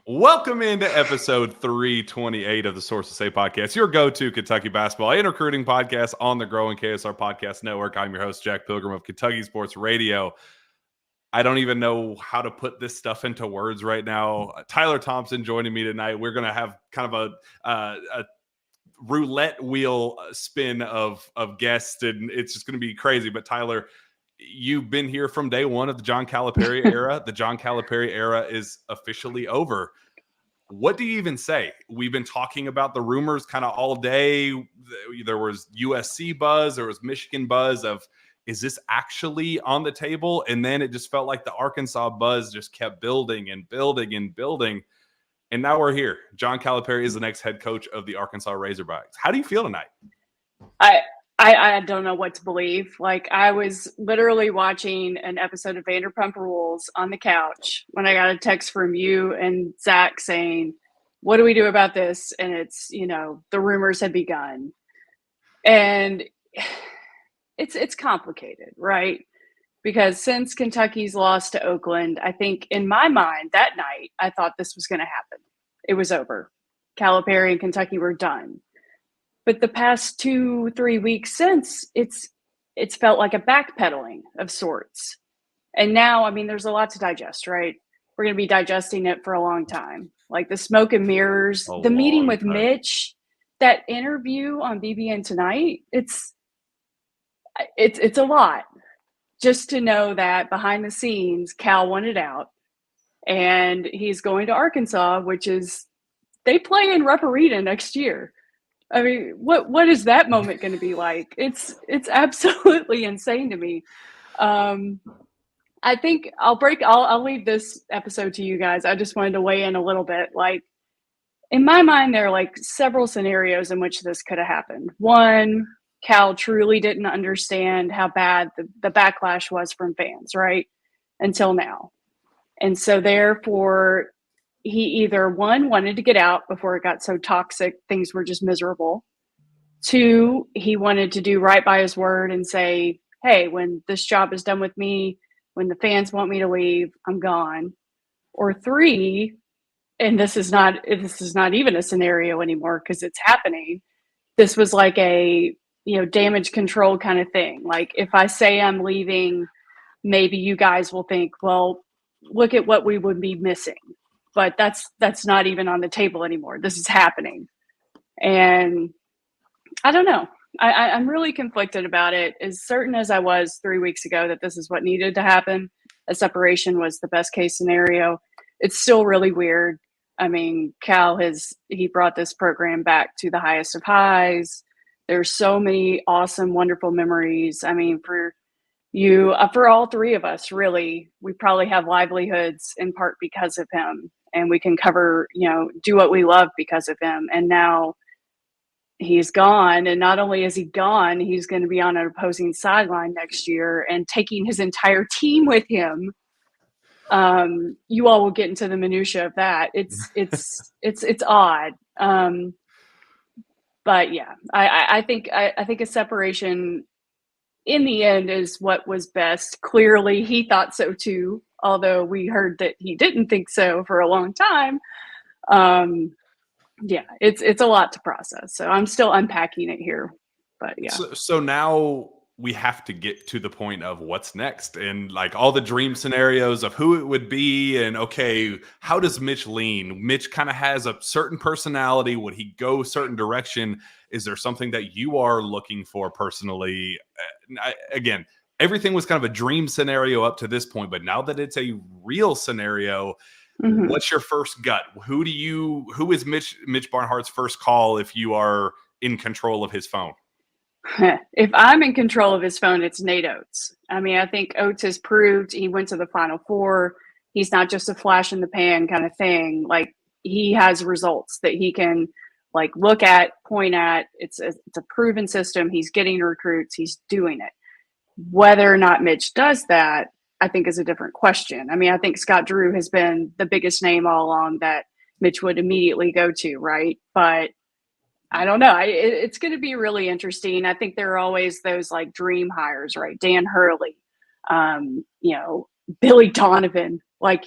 Welcome into episode 328 of the Sources Say podcast, your go-to Kentucky basketball and recruiting podcast on the growing KSR Podcast Network. I'm your host, Jack Pilgrim of Kentucky Sports Radio. I don't even know how to put this stuff into words right now. Tyler Thompson joining me tonight. We're going to have kind of a roulette wheel spin of guests, and it's just going to be crazy. But Tyler, you've been here from day one of the John Calipari era. The John Calipari era is officially over. What do you even say? We've been talking about the rumors kind of all day. There was USC buzz, there was Michigan buzz of, is this actually on the table? And then it just felt like the Arkansas buzz just kept building and building and building. And now we're here. John Calipari is the next head coach of the Arkansas Razorbacks. How do you feel tonight? I don't know what to believe. Like, I was literally watching an episode of Vanderpump Rules on the couch when I got a text from you and Zach saying, what do we do about this? And it's, the rumors had begun. And it's complicated, right? Because since Kentucky's loss to Oakland, I think in my mind that night, I thought this was going to happen. It was over. Calipari and Kentucky were done. But the past 2-3 weeks since, it's felt like a backpedaling of sorts. And now, I mean, there's a lot to digest, right? We're going to be digesting it for a long time. Like the smoke and mirrors, the meeting with Mitch, that interview on BBN tonight, it's a lot. Just to know that behind the scenes, Cal wanted out. And he's going to Arkansas, which is, they play in Rupp Arena next year. I mean, what is that moment going to be like? It's absolutely insane to me. I think I'll leave this episode to you guys. I just wanted to weigh in a little bit. Like, in my mind, there are like several scenarios in which this could have happened. One, Cal truly didn't understand how bad the backlash was from fans, right? Until now. And so therefore, he either, one, wanted to get out before it got so toxic, things were just miserable. Two, he wanted to do right by his word and say, hey, when this job is done with me, when the fans want me to leave, I'm gone. Or three, and this is not even a scenario anymore because it's happening. This was like a, damage control kind of thing. Like, if I say I'm leaving, maybe you guys will think, well, look at what we would be missing. But that's not even on the table anymore. This is happening. And I don't know. I'm really conflicted about it. As certain as I was 3 weeks ago that this is what needed to happen, a separation was the best case scenario. It's still really weird. I mean, Cal he brought this program back to the highest of highs. There's so many awesome, wonderful memories. I mean, for all three of us, really, we probably have livelihoods in part because of him. And we can cover, do what we love because of him. And now he's gone. And not only is he gone, he's going to be on an opposing sideline next year and taking his entire team with him. You all will get into the minutia of that. It's odd. But yeah, I think a separation in the end is what was best. Clearly, he thought so too. Although we heard that he didn't think so for a long time. Yeah, it's a lot to process. So I'm still unpacking it here. But yeah. So now we have to get to the point of what's next and like all the dream scenarios of who it would be. And okay, how does Mitch lean? Mitch kind of has a certain personality. Would he go a certain direction? Is there something that you are looking for personally? Again, everything was kind of a dream scenario up to this point, but now that it's a real scenario, what's your first gut? Who is Mitch Barnhart's first call if you are in control of his phone? If I'm in control of his phone, it's Nate Oates. I mean, I think Oates has proved he went to the Final Four. He's not just a flash in the pan kind of thing. Like, he has results that he can like look at, point at. It's a proven system. He's getting recruits. He's doing it. Whether or not Mitch does that, I think is a different question. I mean, I think Scott Drew has been the biggest name all along that Mitch would immediately go to, right? But I don't know. It's going to be really interesting. I think there are always those like dream hires, right? Dan Hurley, Billy Donovan. Like,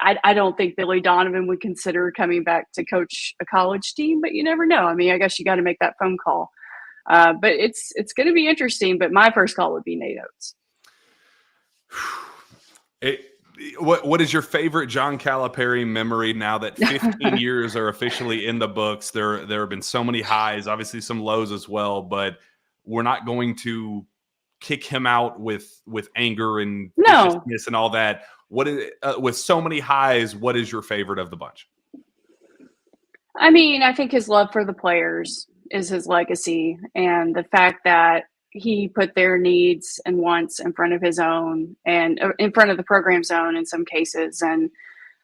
I don't think Billy Donovan would consider coming back to coach a college team, but you never know. I mean, I guess you got to make that phone call. But it's going to be interesting. But my first call would be Nate Oates. What is your favorite John Calipari memory now that 15 years are officially in the books? There have been so many highs, obviously some lows as well, but we're not going to kick him out with anger and viciousness and all that. What is with so many highs? What is your favorite of the bunch? I mean, I think his love for the players is his legacy, and the fact that he put their needs and wants in front of his own and in front of the program's own in some cases. And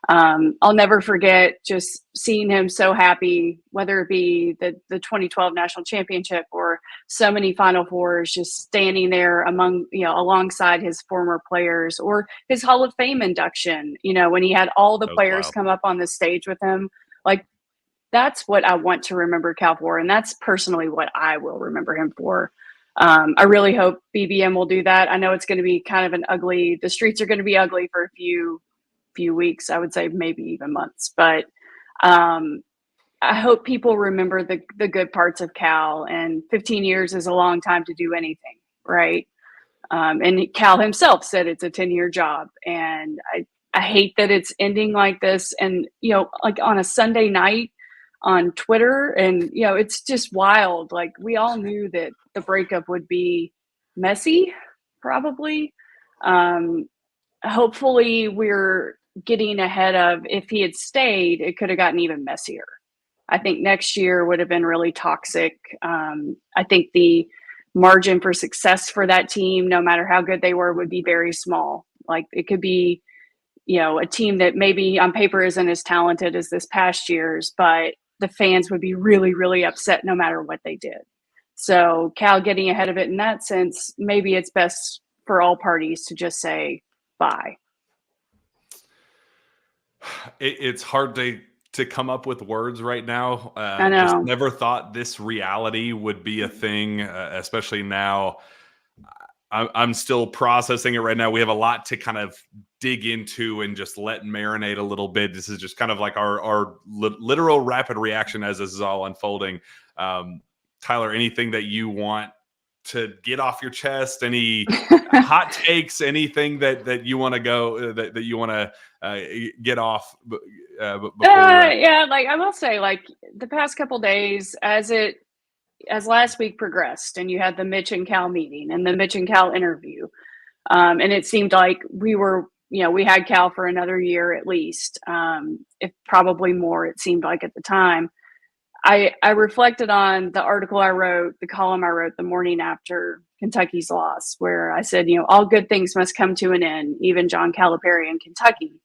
I'll never forget just seeing him so happy, whether it be the 2012 national championship or so many Final Fours, just standing there alongside his former players, or his Hall of Fame induction, when he had all the players come up on the stage with him. Like, that's what I want to remember Cal for. And that's personally what I will remember him for. I really hope BBM will do that. I know it's going to be kind of the streets are going to be ugly for a few weeks, I would say maybe even months, but I hope people remember the good parts of Cal, and 15 years is a long time to do anything, right? And Cal himself said it's a 10-year job, and I hate that it's ending like this. And, like on a Sunday night on Twitter, and, it's just wild. Like, we all knew that the breakup would be messy, probably. Hopefully we're getting ahead of, if he had stayed, it could have gotten even messier. I think next year would have been really toxic. I think the margin for success for that team, no matter how good they were, would be very small. Like, it could be, a team that maybe on paper isn't as talented as this past year's, but the fans would be really, really upset no matter what they did. So Cal getting ahead of it in that sense, maybe it's best for all parties to just say bye. It's hard to come up with words right now. I know. Just never thought this reality would be a thing, especially now. I'm still processing it right now. We have a lot to kind of dig into and just let marinate a little bit. This is just kind of like our literal rapid reaction as this is all unfolding. Tyler, anything that you want to get off your chest? Any hot takes? Anything that you want to go that you want to get off? Yeah, like I will say, like the past couple days, as last week progressed, and you had the Mitch and Cal meeting and the Mitch and Cal interview, and it seemed like we had Cal for another year at least, if probably more. It seemed like at the time. I reflected on the article I wrote, the column I wrote the morning after Kentucky's loss, where I said, all good things must come to an end, even John Calipari in Kentucky.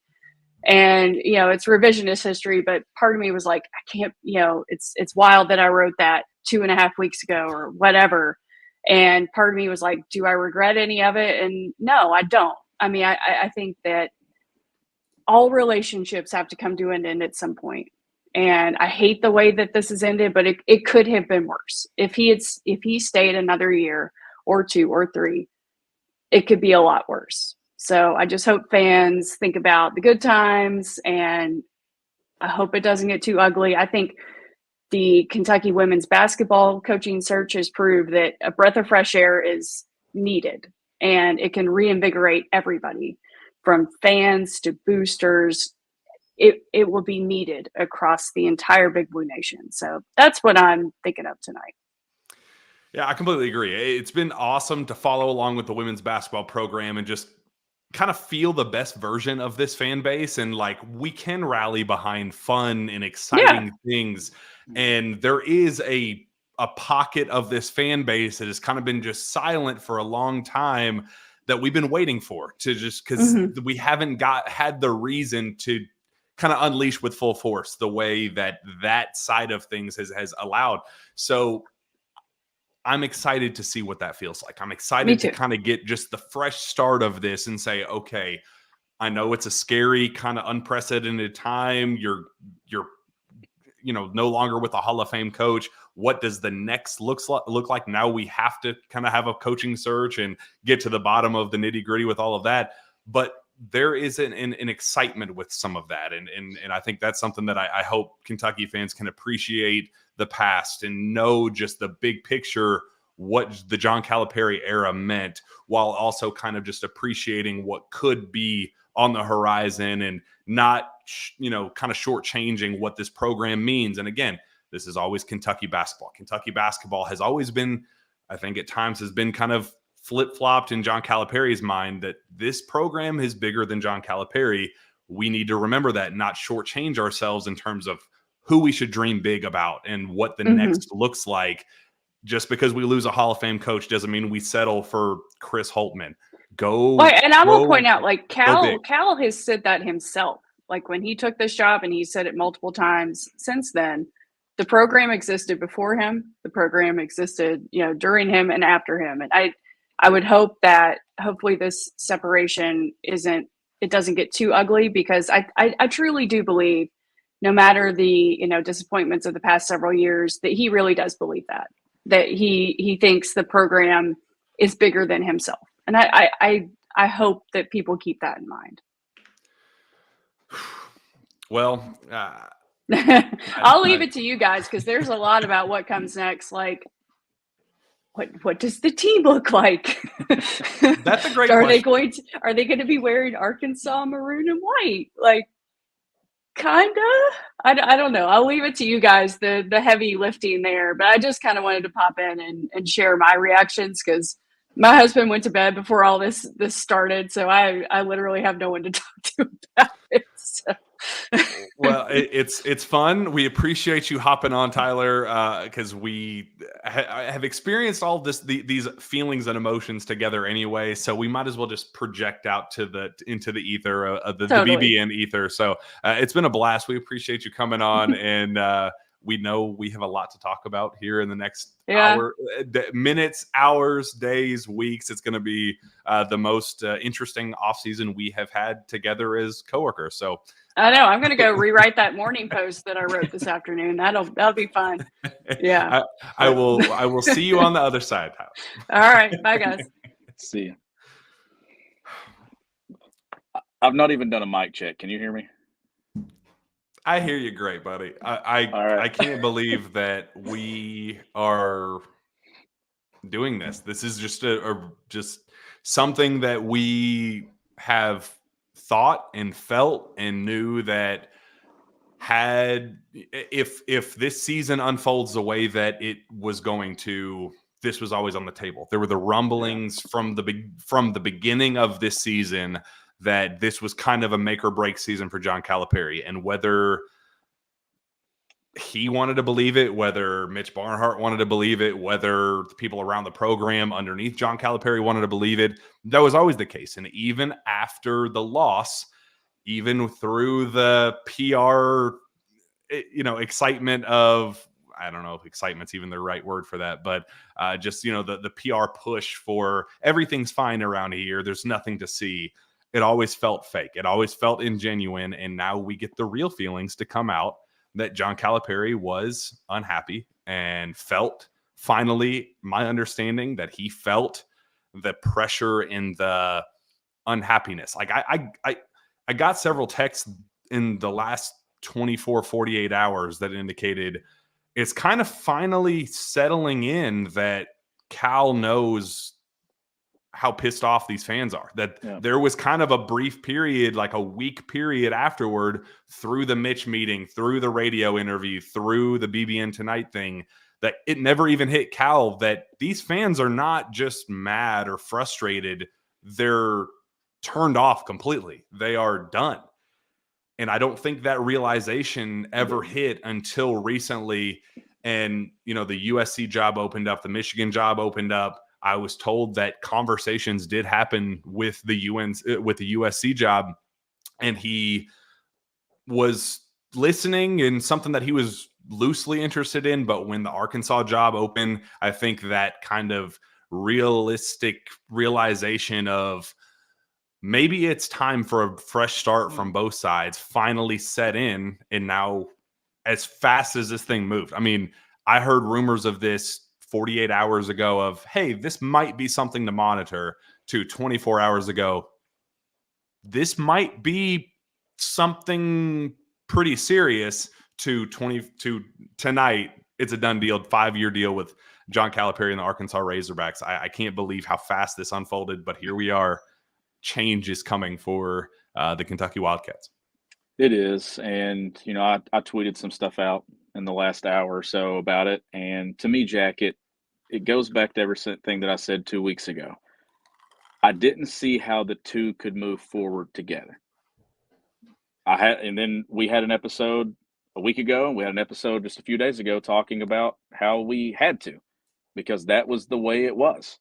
And, it's revisionist history, but part of me was like, I can't, it's wild that I wrote that 2.5 weeks ago or whatever. And part of me was like, do I regret any of it? And no, I don't. I mean, I think that all relationships have to come to an end at some point. And I hate the way that this has ended, but it could have been worse. If he stayed another year or 2 or 3, it could be a lot worse. So I just hope fans think about the good times, and I hope it doesn't get too ugly. I think the Kentucky women's basketball coaching search has proved that a breath of fresh air is needed, and it can reinvigorate everybody from fans to boosters. It will be needed across the entire Big Blue Nation. So that's what I'm thinking of tonight. Yeah, I completely agree. It's been awesome to follow along with the women's basketball program and just kind of feel the best version of this fan base. And like, we can rally behind fun and exciting things. And there is a pocket of this fan base that has kind of been just silent for a long time that we've been waiting for, to just because we haven't had the reason to kind of unleash with full force the way that side of things has allowed. So I'm excited to see what that feels like. I'm excited to kind of get just the fresh start of this and say, okay, I know it's a scary kind of unprecedented time. You're no longer with a Hall of Fame coach. What does the next look like? Now we have to kind of have a coaching search and get to the bottom of the nitty gritty with all of that. But there is an excitement with some of that. And I think that's something that I hope Kentucky fans can appreciate the past and know just the big picture, what the John Calipari era meant, while also kind of just appreciating what could be on the horizon and not, kind of shortchanging what this program means. And again, this is always Kentucky basketball. Kentucky basketball has always been, I think at times has been kind of flip-flopped in John Calipari's mind that this program is bigger than John Calipari. We need to remember that, not shortchange ourselves in terms of who we should dream big about and what the next looks like. Just because we lose a Hall of Fame coach doesn't mean we settle for Chris Holtmann. And I will point out, like, Cal has said that himself. Like, when he took this job, and he said it multiple times since then, the program existed before him. The program existed, during him and after him. And I would hope that hopefully this separation doesn't get too ugly, because I truly do believe, no matter the, disappointments of the past several years, that he really does believe that he thinks the program is bigger than himself. And I hope that people keep that in mind. Well, I'll leave it to you guys, because there's a lot about what comes next. Like, what does the team look like? That's a great question. Are they going to be wearing Arkansas maroon and white? Like, kinda. I don't know. I'll leave it to you guys, the heavy lifting there. But I just kind of wanted to pop in and share my reactions, because my husband went to bed before all this started, so I literally have no one to talk to about it. So. Well, it's fun. We appreciate you hopping on, Tyler, because we have experienced all these feelings and emotions together anyway. So we might as well just project out into the ether of the BBN ether. So it's been a blast. We appreciate you coming on, and we know we have a lot to talk about here in the next minutes, hours, days, weeks. It's going to be the most interesting offseason we have had together as coworkers. So I know I'm going to go rewrite that morning post that I wrote this afternoon. That'll be fun. Yeah, I will see you on the other side, Tyler. All right, bye guys. See you. I've not even done a mic check. Can you hear me? I hear you great, buddy. I can't believe that we are doing this. This is just just something that we have thought and felt and knew that if this season unfolds the way that it was going to, this was always on the table. There were the rumblings from the beginning of this season that this was kind of a make or break season for John Calipari, and whether he wanted to believe it, whether Mitch Barnhart wanted to believe it, whether the people around the program underneath John Calipari wanted to believe it, that was always the case. And even after the loss, even through the PR, excitement of, I don't know if excitement's even the right word for that, but just, the PR push for everything's fine around here, there's nothing to see. It always felt fake. It always felt ingenuine. And now we get the real feelings to come out that John Calipari was unhappy and felt, finally, my understanding that he felt the pressure and the unhappiness. Like I got several texts in the last 24, 48 hours that indicated it's kind of finally settling in that Cal knows how pissed off these fans are, that there was kind of a brief period, like a week period afterward, through the Mitch meeting, through the radio interview, through the BBN Tonight thing, that it never even hit Cal that these fans are not just mad or frustrated. They're turned off completely. They are done. And I don't think that realization ever hit until recently. And, the USC job opened up, the Michigan job opened up. I was told that conversations did happen with the USC job, and he was listening in something that he was loosely interested in. But when the Arkansas job opened, I think that kind of realistic realization of maybe it's time for a fresh start from both sides finally set in. And now, as fast as this thing moved, I mean, I heard rumors of this 48 hours ago of, hey, this might be something to monitor, to 24 hours ago, this might be something pretty serious to tonight. It's a done deal, 5-year deal with John Calipari and the Arkansas Razorbacks. I can't believe how fast this unfolded, but here we are. Change is coming for the Kentucky Wildcats. It is. And, I tweeted some stuff out in the last hour or so about it. And to me, Jack, it goes back to everything that I said 2 weeks ago. I didn't see how the two could move forward together. And then we had an episode a week ago, and we had an episode just a few days ago talking about how we had to, because that was the way it was.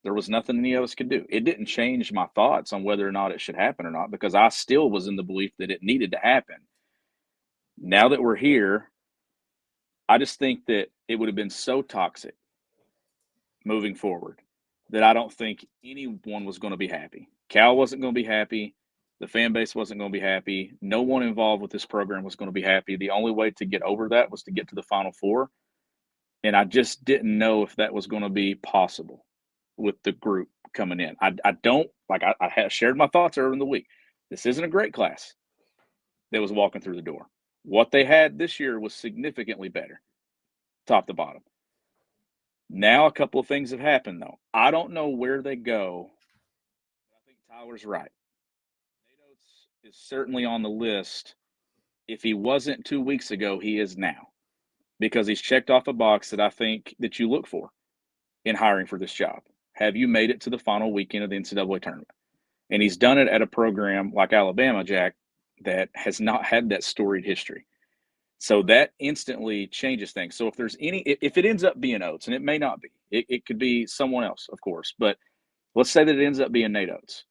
There was nothing any of us could do. It didn't change my thoughts on whether or not it should happen or not, because I still was in the belief that it needed to happen. Now that we're here, I just think that it would have been so toxic moving forward that I don't think anyone was going to be happy. Cal wasn't going to be happy. The fan base wasn't going to be happy. No one involved with this program was going to be happy. The only way to get over that was to get to the Final Four. And I just didn't know if that was going to be possible with the group coming in. I had shared my thoughts earlier in the week. This isn't a great class that was walking through the door. What they had this year was significantly better, top to bottom. Now a couple of things have happened, though. I don't know where they go. I think Tyler's right. Nate Oates is certainly on the list. If he wasn't 2 weeks ago, he is now, because he's checked off a box that I think that you look for in hiring for this job. Have you made it to the final weekend of the NCAA tournament? And he's done it at a program like Alabama, Jack, that has not had that storied history. So that instantly changes things. So if it ends up being Oates, and it may not be, it could be someone else, of course, but let's say that it ends up being Nate Oates.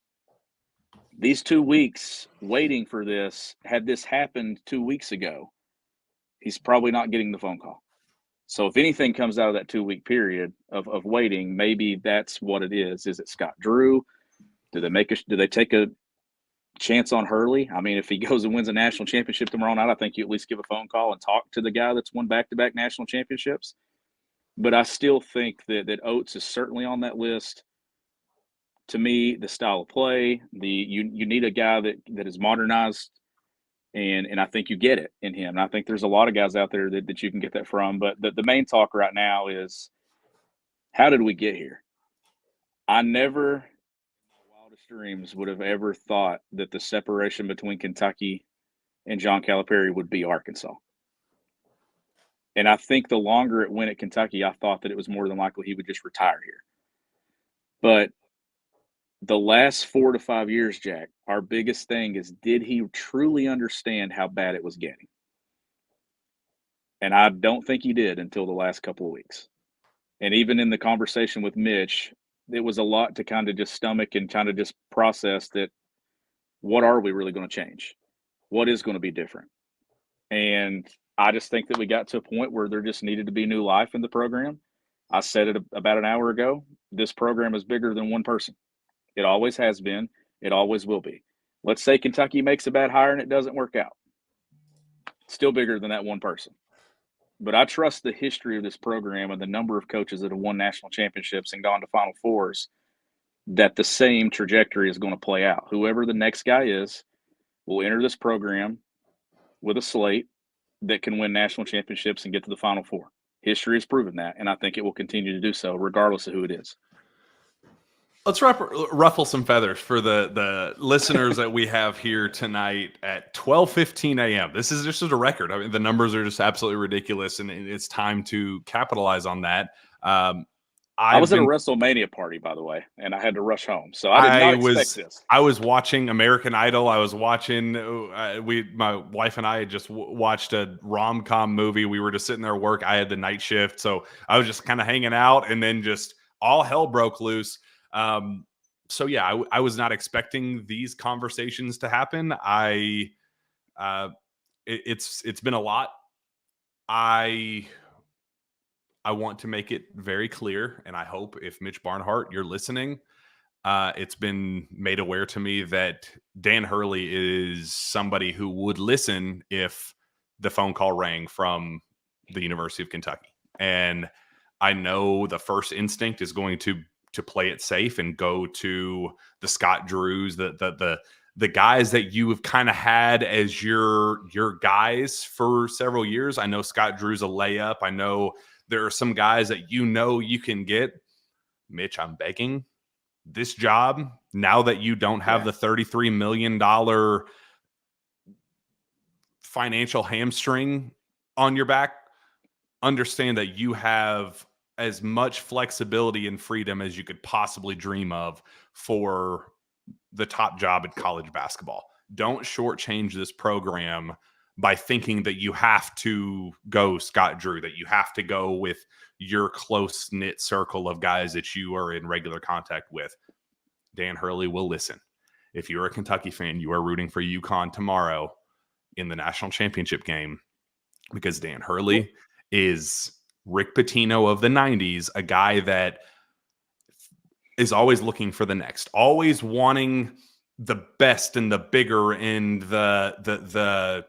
These 2 weeks waiting for this, had this happened 2 weeks ago, he's probably not getting the phone call. So if anything comes out of that 2 week period of waiting, maybe that's what it is. Is it Scott Drew? Do they take a chance on Hurley? I mean, if he goes and wins a national championship tomorrow night, I think you at least give a phone call and talk to the guy that's won back-to-back national championships. But I still think that Oates is certainly on that list. To me, the style of play, you need a guy that is modernized, and I think you get it in him. And I think there's a lot of guys out there that you can get that from. But the main talk right now is, how did we get here? I never, in my wildest dreams, would have ever thought that the separation between Kentucky and John Calipari would be Arkansas. And I think the longer it went at Kentucky, I thought that it was more than likely he would just retire here. But the last 4 to 5 years, Jack, our biggest thing is, did he truly understand how bad it was getting? And I don't think he did until the last couple of weeks. And even in the conversation with Mitch, it was a lot to kind of just stomach and kind of just process that, what are we really going to change? What is going to be different? And I just think that we got to a point where there just needed to be new life in the program. I said it about an hour ago. This program is bigger than one person. It always has been. It always will be. Let's say Kentucky makes a bad hire and it doesn't work out. Still bigger than that one person. But I trust the history of this program and the number of coaches that have won national championships and gone to Final Fours, that the same trajectory is going to play out. Whoever the next guy is will enter this program with a slate that can win national championships and get to the Final Four. History has proven that, and I think it will continue to do so regardless of who it is. Let's ruffle some feathers for the listeners that we have here tonight at 12:15 a.m. This is just a record. I mean, the numbers are just absolutely ridiculous, and it's time to capitalize on that. I was at a WrestleMania party, by the way, and I had to rush home, so I did not expect this. I was watching American Idol. I was watching. My wife and I had just watched a rom-com movie. We were just sitting there at work. I had the night shift, so I was just kind of hanging out, and then just all hell broke loose. So yeah, I was not expecting these conversations to happen. It's been a lot. I want to make it very clear, and I hope if Mitch Barnhart, you're listening, it's been made aware to me that Dan Hurley is somebody who would listen if the phone call rang from the University of Kentucky. And I know the first instinct is going to play it safe and go to the Scott Drews, the the guys that you have kind of had as your guys for several years. I know Scott Drew's a layup. I know there are some guys that you can get. Mitch, I'm begging, this job, now that you don't have the $33 million financial hamstring on your back, understand that you have as much flexibility and freedom as you could possibly dream of for the top job in college basketball. Don't shortchange this program by thinking that you have to go Scott Drew, that you have to go with your close-knit circle of guys that you are in regular contact with. Dan Hurley will listen. If you're a Kentucky fan, you are rooting for UConn tomorrow in the national championship game, because Dan Hurley is Rick Pitino of the 90s, a guy that is always looking for the next, always wanting the best and the bigger and the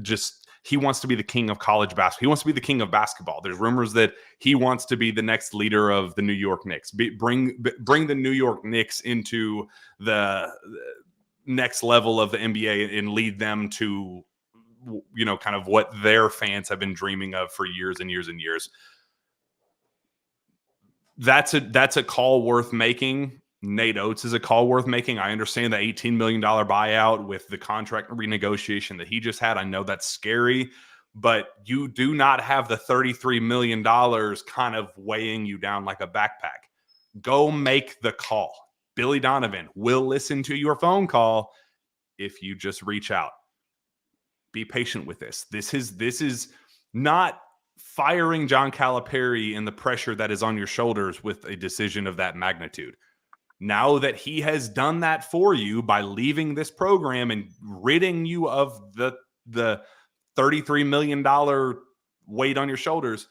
just, he wants to be the king of college basketball. He wants to be the king of basketball. There's rumors that he wants to be the next leader of the New York Knicks. Bring the New York Knicks into the next level of the NBA and lead them to, kind of what their fans have been dreaming of for years and years and years. That's a call worth making. Nate Oates is a call worth making. I understand the $18 million buyout with the contract renegotiation that he just had. I know that's scary, but you do not have the $33 million kind of weighing you down like a backpack. Go make the call. Billy Donovan will listen to your phone call if you just reach out. Be patient with this. This is not firing John Calipari and the pressure that is on your shoulders with a decision of that magnitude. Now that he has done that for you by leaving this program and ridding you of the $33 million weight on your shoulders,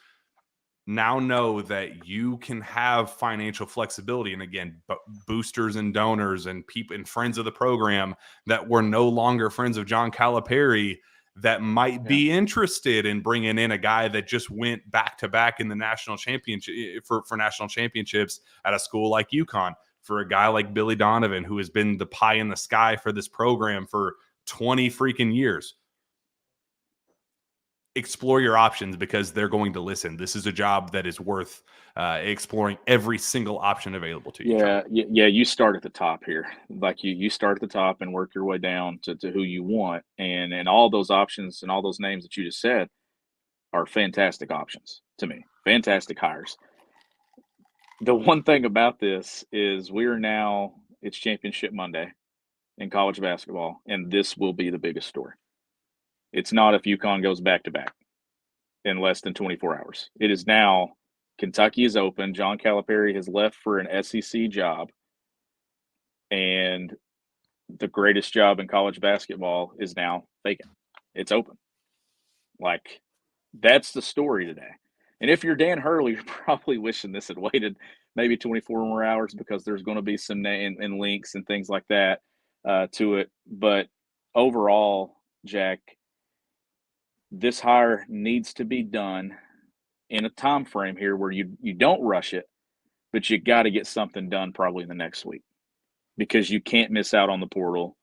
now know that you can have financial flexibility. And again, boosters and donors and people and friends of the program that were no longer friends of John Calipari that might be interested in bringing in a guy that just went back to back in the national championship for national championships at a school like UConn. For a guy like Billy Donovan, who has been the pie in the sky for this program for 20 freaking years. Explore your options, because they're going to listen. This is a job that is worth exploring every single option available to you. Yeah. You start at the top here. Like you start at the top and work your way down to who you want. And all those options and all those names that you just said are fantastic options to me. Fantastic hires. The one thing about this is it's Championship Monday in college basketball, and this will be the biggest story. It's not if UConn goes back-to-back in less than 24 hours. It is now Kentucky is open. John Calipari has left for an SEC job, and the greatest job in college basketball is now vacant. It's open. Like, that's the story today. And if you're Dan Hurley, you're probably wishing this had waited maybe 24 more hours, because there's going to be some name and links and things like that to it. But overall, Jack, this hire needs to be done in a time frame here where you don't rush it, but you got to get something done probably in the next week, because you can't miss out on the portal.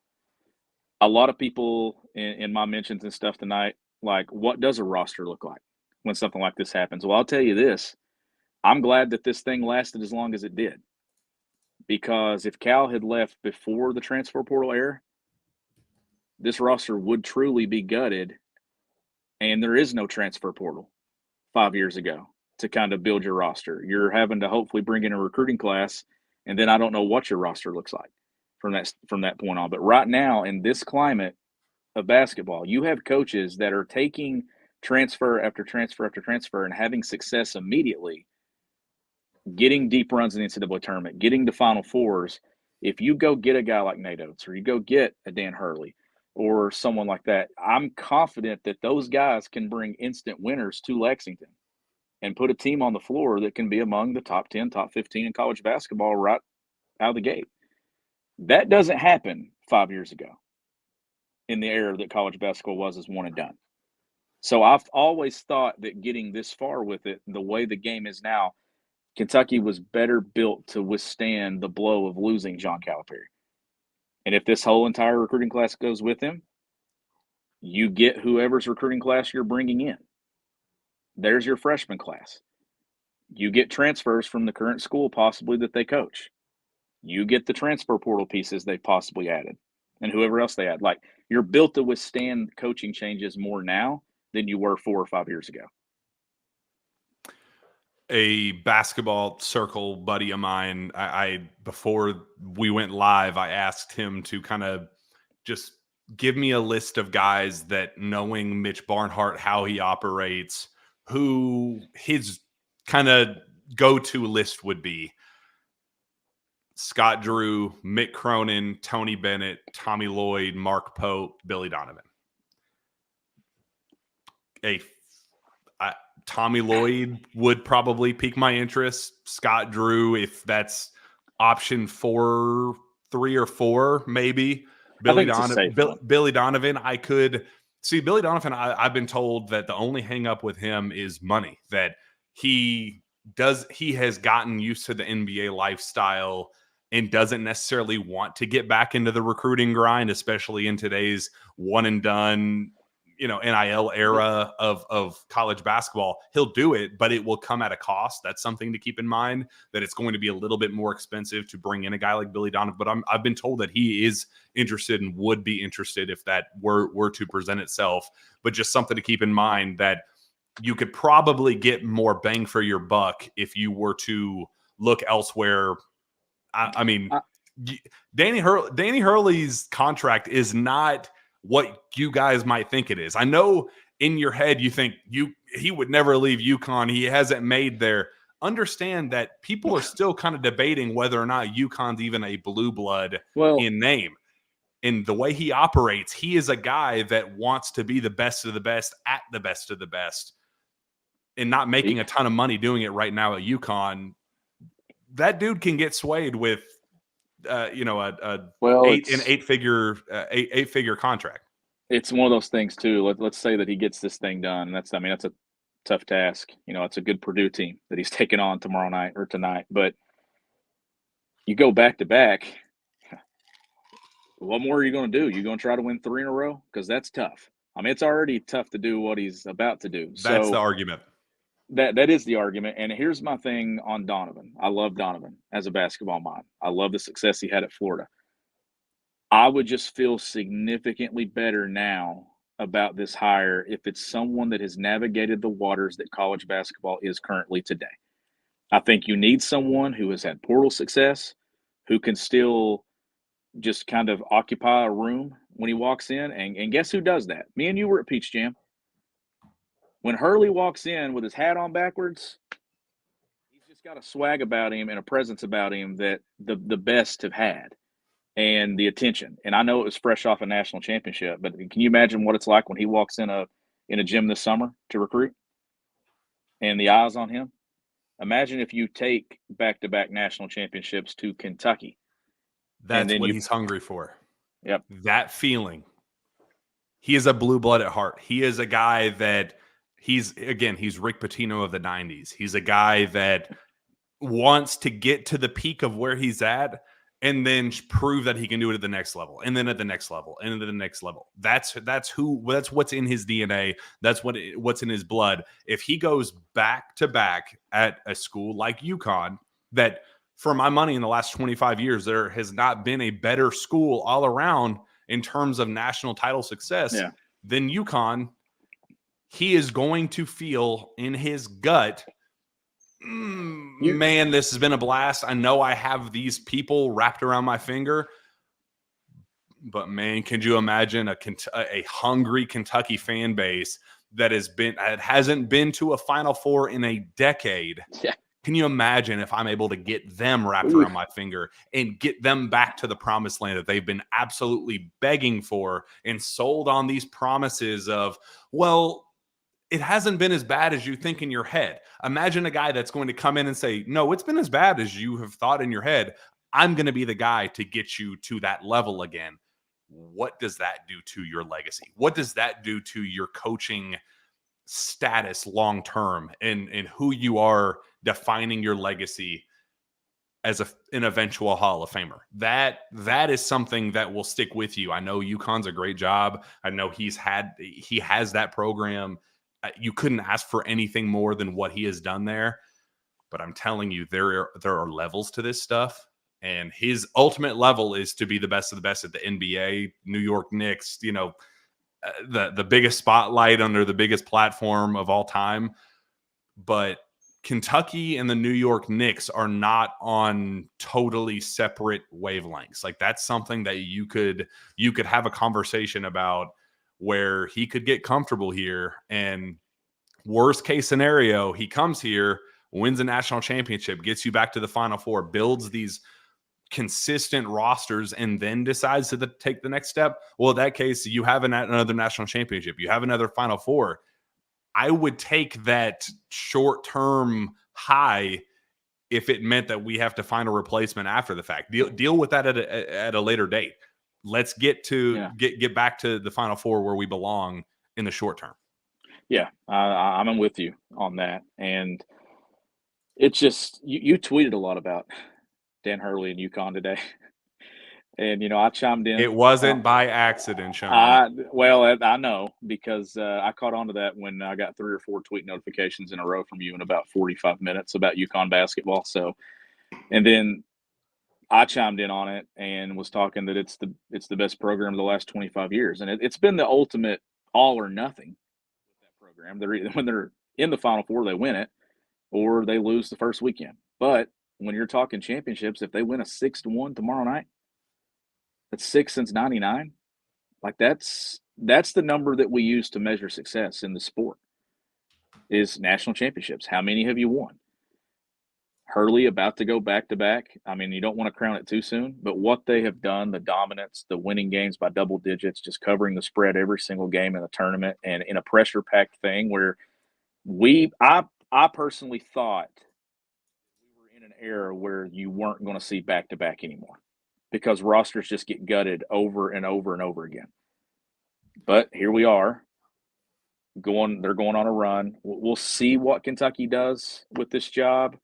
A lot of people in my mentions and stuff tonight, like, what does a roster look like when something like this happens? Well, I'll tell you this. I'm glad that this thing lasted as long as it did, because if Cal had left before the transfer portal era, this roster would truly be gutted, and there is no transfer portal 5 years ago to kind of build your roster. You're having to hopefully bring in a recruiting class, and then I don't know what your roster looks like from that point on. But right now, in this climate of basketball, you have coaches that are taking transfer after transfer after transfer and having success immediately, getting deep runs in the NCAA tournament, getting to Final Fours. If you go get a guy like Nate Oates, or you go get a Dan Hurley or someone like that, I'm confident that those guys can bring instant winners to Lexington and put a team on the floor that can be among the top 10, top 15 in college basketball right out of the gate. That doesn't happen 5 years ago in the era that college basketball was as one and done. So I've always thought that getting this far with it, the way the game is now, Kentucky was better built to withstand the blow of losing John Calipari. And if this whole entire recruiting class goes with him, you get whoever's recruiting class you're bringing in. There's your freshman class. You get transfers from the current school possibly that they coach. You get the transfer portal pieces they possibly added and whoever else they add. Like, you're built to withstand coaching changes more now than you were 4 or 5 years ago. A basketball circle buddy of mine, I before we went live, I asked him to kind of just give me a list of guys that, knowing Mitch Barnhart, how he operates, who his kind of go-to list would be. Scott Drew, Mick Cronin, Tony Bennett, Tommy Lloyd, Mark Pope, Billy Donovan. Tommy Lloyd would probably pique my interest. Scott Drew, if that's option 4, 3 or 4, maybe. Billy Donovan, I could see. Billy Donovan, I've been told that the only hang up with him is money, that he has gotten used to the NBA lifestyle and doesn't necessarily want to get back into the recruiting grind, especially in today's one and done, NIL era of college basketball. He'll do it, but it will come at a cost. That's something to keep in mind, that it's going to be a little bit more expensive to bring in a guy like Billy Donovan. But I've been told that he is interested and would be interested if that were to present itself. But just something to keep in mind, that you could probably get more bang for your buck if you were to look elsewhere. I mean, Danny Hurley's contract is not what you guys might think it is. I know in your head you think he would never leave UConn. He hasn't made there. Understand that people are still kind of debating whether or not UConn's even a blue blood in name. In the way he operates, he is a guy that wants to be the best of the best at the best of the best, and not making a ton of money doing it right now at UConn. That dude can get swayed with an eight-figure contract. It's one of those things too. Let's say that he gets this thing done. That's a tough task. It's a good Purdue team that he's taking on tomorrow night or tonight. But you go back to back. What more are you going to do? You going to try to win 3 in a row? Because that's tough. I mean, it's already tough to do what he's about to do. That's the argument. That is the argument. And here's my thing on Donovan. I love Donovan as a basketball mind. I love the success he had at Florida. I would just feel significantly better now about this hire if it's someone that has navigated the waters that college basketball is currently today. I think you need someone who has had portal success, who can still just kind of occupy a room when he walks in. And guess who does that? Me and you were at Peach Jam. When Hurley walks in with his hat on backwards, he's just got a swag about him and a presence about him that the best have had, and the attention. And I know it was fresh off a national championship, but can you imagine what it's like when he walks in a gym this summer to recruit and the eyes on him? Imagine if you take back-to-back national championships to Kentucky. That's what he's hungry for. Yep. That feeling. He is a blue blood at heart. He is a guy that he's Rick Pitino of the 90s. He's a guy that wants to get to the peak of where he's at and then prove that he can do it at the next level, and then at the next level, and then the next level. That's what's in his DNA. That's what's in his blood. If he goes back to back at a school like UConn, that for my money in the last 25 years, there has not been a better school all around in terms of national title success than UConn, he is going to feel in his gut, man, this has been a blast. I know I have these people wrapped around my finger, but man, can you imagine a hungry Kentucky fan base that hasn't been to a Final Four in a decade? Yeah. Can you imagine if I'm able to get them wrapped around my finger and get them back to the promised land that they've been absolutely begging for, and sold on these promises of, well, it hasn't been as bad as you think in your head. Imagine a guy that's going to come in and say, no, it's been as bad as you have thought in your head. I'm going to be the guy to get you to that level again. What does that do to your legacy? What does that do to your coaching status long term, and who you are defining your legacy as an eventual Hall of Famer. That is something that will stick with you. I know UConn's a great job. I know he has that program. You couldn't ask for anything more than what he has done there. But I'm telling you, there are levels to this stuff. And his ultimate level is to be the best of the best at the NBA, New York Knicks, the biggest spotlight under the biggest platform of all time. But Kentucky and the New York Knicks are not on totally separate wavelengths. Like, that's something that you could have a conversation about, where he could get comfortable here, and worst case scenario, he comes here, wins a national championship, gets you back to the Final Four, builds these consistent rosters, and then decides to take the next step. Well, in that case, you have another national championship, you have another Final Four. I would take that short-term high if it meant that we have to find a replacement after the fact. Deal with that at a later date. Let's get back to the Final Four where we belong in the short term. Yeah, I'm with you on that. And it's just, you tweeted a lot about Dan Hurley and UConn today. And, I chimed in. It wasn't by accident, Sean. I know, because I caught on to that when I got 3 or 4 tweet notifications in a row from you in about 45 minutes about UConn basketball. So, and then I chimed in on it and was talking that it's the best program of the last 25 years. And it's been the ultimate all or nothing with that program. When they're in the Final Four, they win it, or they lose the first weekend. But when you're talking championships, if they win a 6-1 tomorrow night, that's 6 since 99. Like, that's the number that we use to measure success in the sport, is national championships. How many have you won? Hurley about to go back-to-back. I mean, you don't want to crown it too soon, but what they have done, the dominance, the winning games by double digits, just covering the spread every single game in the tournament, and in a pressure-packed thing where I personally thought we were in an era where you weren't going to see back-to-back anymore, because rosters just get gutted over and over and over again. But here we are. They're going on a run. We'll see what Kentucky does with this job.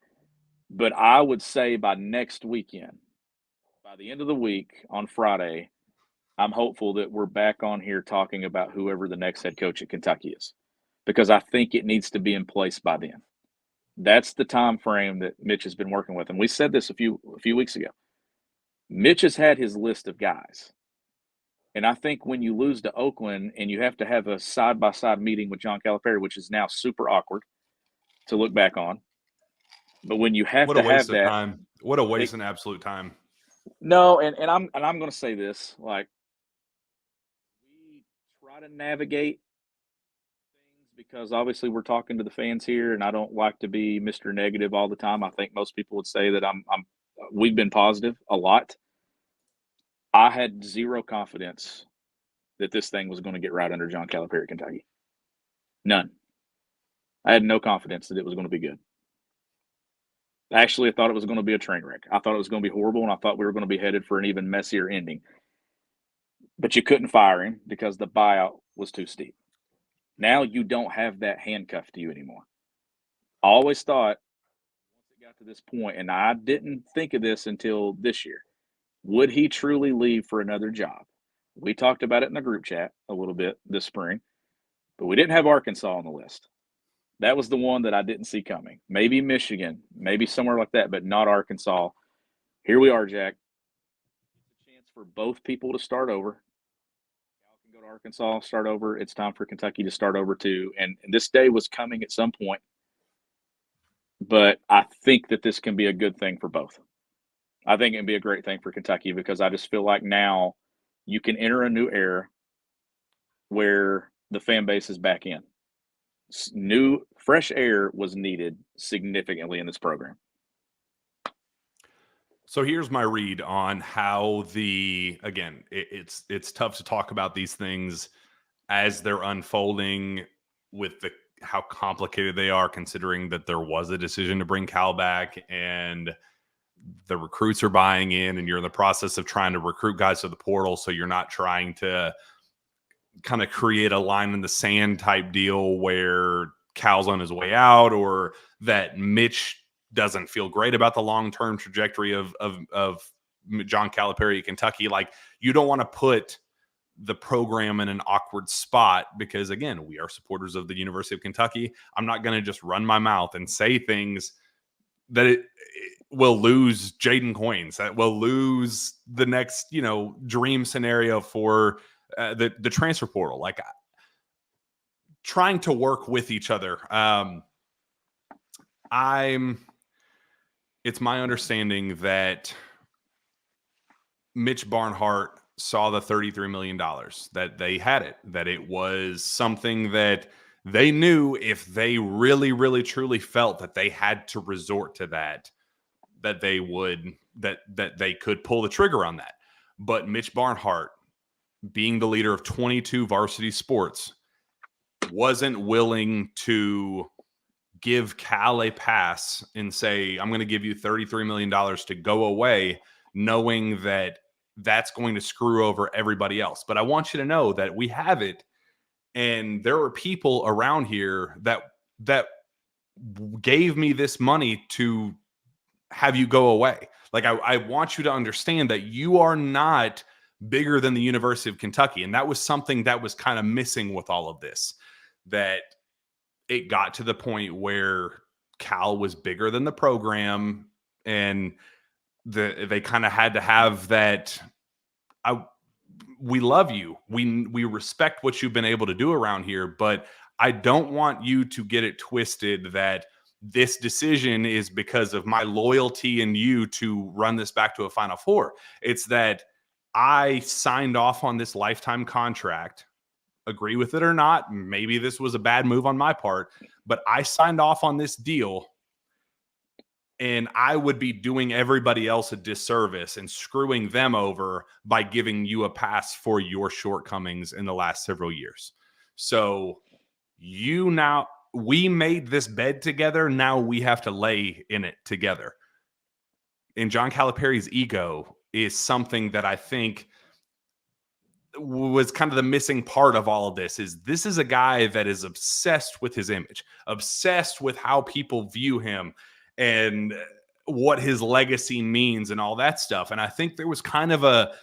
But I would say by next weekend, by the end of the week on Friday, I'm hopeful that we're back on here talking about whoever the next head coach at Kentucky is, because I think it needs to be in place by then. That's the time frame that Mitch has been working with. And we said this a few weeks ago. Mitch has had his list of guys. And I think when you lose to Oakland and you have to have a side-by-side meeting with John Calipari, which is now super awkward to look back on, but when you have to have that, time. What a waste of absolute time. No, and I'm going to say this, like, we try to navigate things because obviously we're talking to the fans here, and I don't like to be Mr. Negative all the time. I think most people would say that we've been positive a lot. I had zero confidence that this thing was going to get right under John Calipari at Kentucky. None. I had no confidence that it was going to be good. Actually, I thought it was going to be a train wreck. I thought it was going to be horrible, and I thought we were going to be headed for an even messier ending. But you couldn't fire him because the buyout was too steep. Now you don't have that handcuffed to you anymore. I always thought, once it got to this point, and I didn't think of this until this year, would he truly leave for another job? We talked about it in the group chat a little bit this spring, but we didn't have Arkansas on the list. That was the one that I didn't see coming. Maybe Michigan, maybe somewhere like that, but not Arkansas. Here we are, Jack. It's a chance for both people to start over. Cal can go to Arkansas, start over. It's time for Kentucky to start over too. And this day was coming at some point. But I think that this can be a good thing for both. I think it can be a great thing for Kentucky, because I just feel like now you can enter a new era where the fan base is back in. New, fresh air was needed significantly in this program. So here's my read on how it's tough to talk about these things as they're unfolding with how complicated they are, considering that there was a decision to bring Cal back and the recruits are buying in, and you're in the process of trying to recruit guys to the portal. So you're not trying to kind of create a line in the sand type deal where Cal's on his way out, or that Mitch doesn't feel great about the long-term trajectory of John Calipari at Kentucky. Like, you don't want to put the program in an awkward spot because, again, we are supporters of the University of Kentucky. I'm not going to just run my mouth and say things that it will lose Jaden Coins, that will lose the next, dream scenario for the transfer portal. Like, trying to work with each other. It's my understanding that Mitch Barnhart saw the $33 million, that they had it, that it was something that they knew if they really, really, truly felt that they had to resort to that they would, that they could pull the trigger on that. But Mitch Barnhart, being the leader of 22 varsity sports, wasn't willing to give Cal a pass and say, I'm going to give you $33 million to go away, knowing that that's going to screw over everybody else. But I want you to know that we have it. And there are people around here that gave me this money to have you go away. Like, I want you to understand that you are not bigger than the University of Kentucky. And that was something that was kind of missing with all of this, that it got to the point where Cal was bigger than the program, and they kind of had to have that. We love you. We respect what you've been able to do around here, but I don't want you to get it twisted that this decision is because of my loyalty and you to run this back to a Final Four. It's that I signed off on this lifetime contract. Agree with it or not, maybe this was a bad move on my part, but I signed off on this deal, and I would be doing everybody else a disservice and screwing them over by giving you a pass for your shortcomings in the last several years. So we made this bed together. Now we have to lay in it together. And John Calipari's ego is something that I think was kind of the missing part of all of this. This is a guy that is obsessed with his image, obsessed with how people view him and what his legacy means and all that stuff. And I think there was kind of a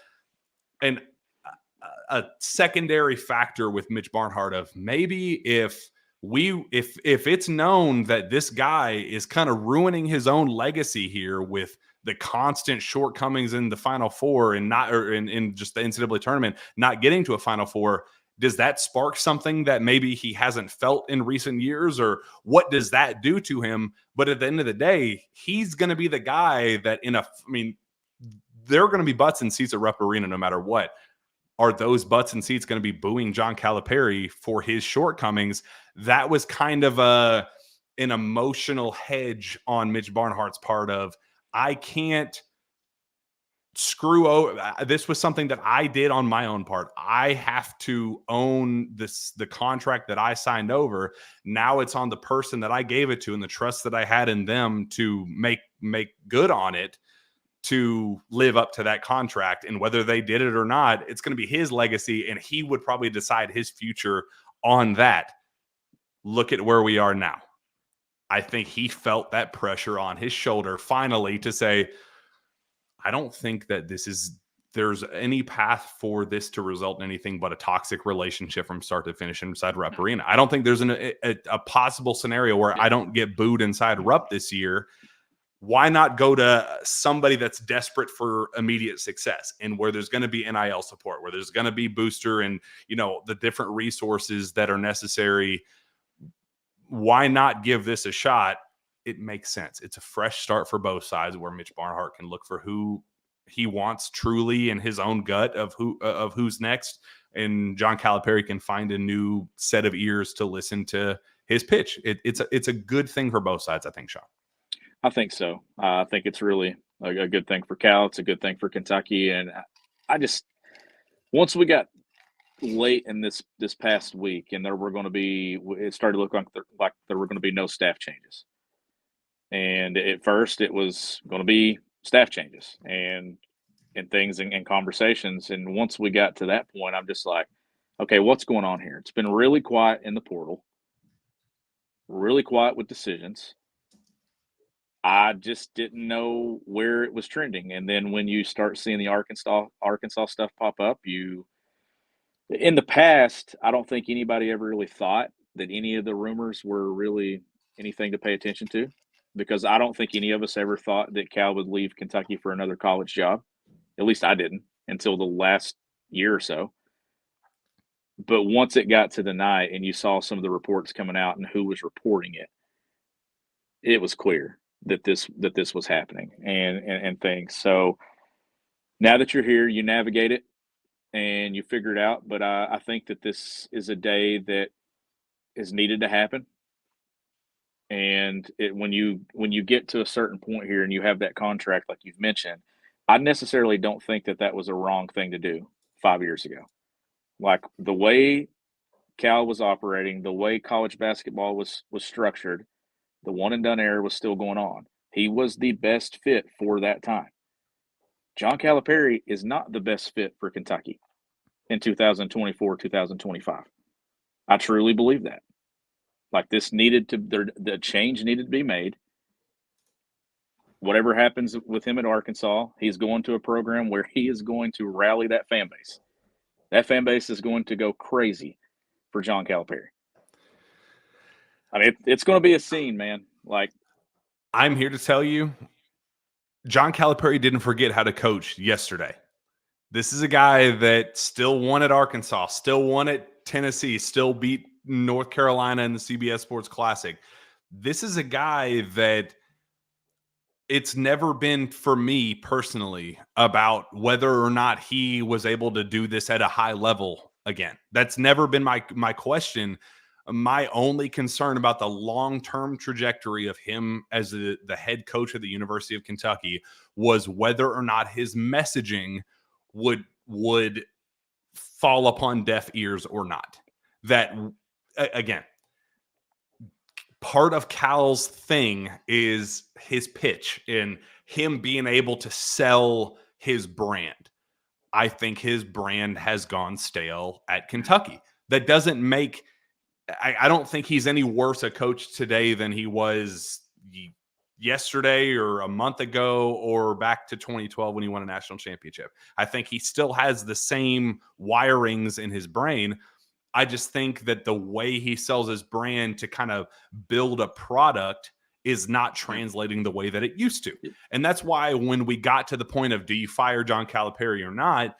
secondary factor with Mitch Barnhart of maybe if it's known that this guy is kind of ruining his own legacy here with the constant shortcomings in the Final Four and in just the NCAA tournament, not getting to a Final Four, does that spark something that maybe he hasn't felt in recent years, or what does that do to him? But at the end of the day, he's going to be the guy that there are going to be butts and seats at Rupp Arena no matter what. Are those butts and seats going to be booing John Calipari for his shortcomings? That was kind of an emotional hedge on Mitch Barnhart's part of, I can't screw over. This was something that I did on my own part. I have to own the contract that I signed over. Now it's on the person that I gave it to and the trust that I had in them to make good on it, to live up to that contract. And whether they did it or not, it's going to be his legacy, and he would probably decide his future on that. Look at where we are now. I think he felt that pressure on his shoulder finally to say, I don't think that there's any path for this to result in anything but a toxic relationship from start to finish inside Rupp Arena. I don't think there's a possible scenario where I don't get booed inside Rupp this year. Why not go to somebody that's desperate for immediate success, and where there's going to be NIL support, where there's going to be booster and, the different resources that are necessary? Why not give this a shot? It makes sense. It's a fresh start for both sides, where Mitch Barnhart can look for who he wants truly in his own gut of who's next, and John Calipari can find a new set of ears to listen to his pitch. It's a good thing for both sides, I think, Sean. I think so. I think it's really a good thing for Cal. It's a good thing for Kentucky. And once we got late in this past week, and it started to look like there were going to be no staff changes. And at first it was going to be staff changes and things and conversations. And once we got to that point, I'm just like, okay, what's going on here? It's been really quiet in the portal, really quiet with decisions. I just didn't know where it was trending. And then when you start seeing the Arkansas stuff pop up, in the past, I don't think anybody ever really thought that any of the rumors were really anything to pay attention to, because I don't think any of us ever thought that Cal would leave Kentucky for another college job. At least I didn't until the last year or so. But once it got to the night and you saw some of the reports coming out and who was reporting it, it was clear that this was happening and things. So now that you're here, you navigate it and you figure it out. But I think that this is a day that is needed to happen. And when you get to a certain point here and you have that contract, like you've mentioned, I necessarily don't think that was a wrong thing to do 5 years ago. Like the way Cal was operating, the way college basketball was structured, the one and done era was still going on. He was the best fit for that time. John Calipari is not the best fit for Kentucky in 2024, 2025. I truly believe that. Like this the change needed to be made. Whatever happens with him at Arkansas, he's going to a program where he is going to rally that fan base. That fan base is going to go crazy for John Calipari. I mean, it's going to be a scene, man. Like, I'm here to tell you, John Calipari didn't forget how to coach yesterday. This is a guy that still won at Arkansas, still won at Tennessee, still beat North Carolina in the CBS Sports Classic. This is a guy that it's never been for me personally about whether or not he was able to do this at a high level again. That's never been my question. My only concern about the long-term trajectory of him as the head coach of the University of Kentucky was whether or not his messaging would fall upon deaf ears or not. That, again, part of Cal's thing is his pitch and him being able to sell his brand. I think his brand has gone stale at Kentucky. That doesn't make I don't think he's any worse a coach today than he was yesterday or a month ago or back to 2012 when he won a national championship. I think he still has the same wirings in his brain. I just think that the way he sells his brand to kind of build a product is not translating the way that it used to. And that's why when we got to the point of do you fire John Calipari or not,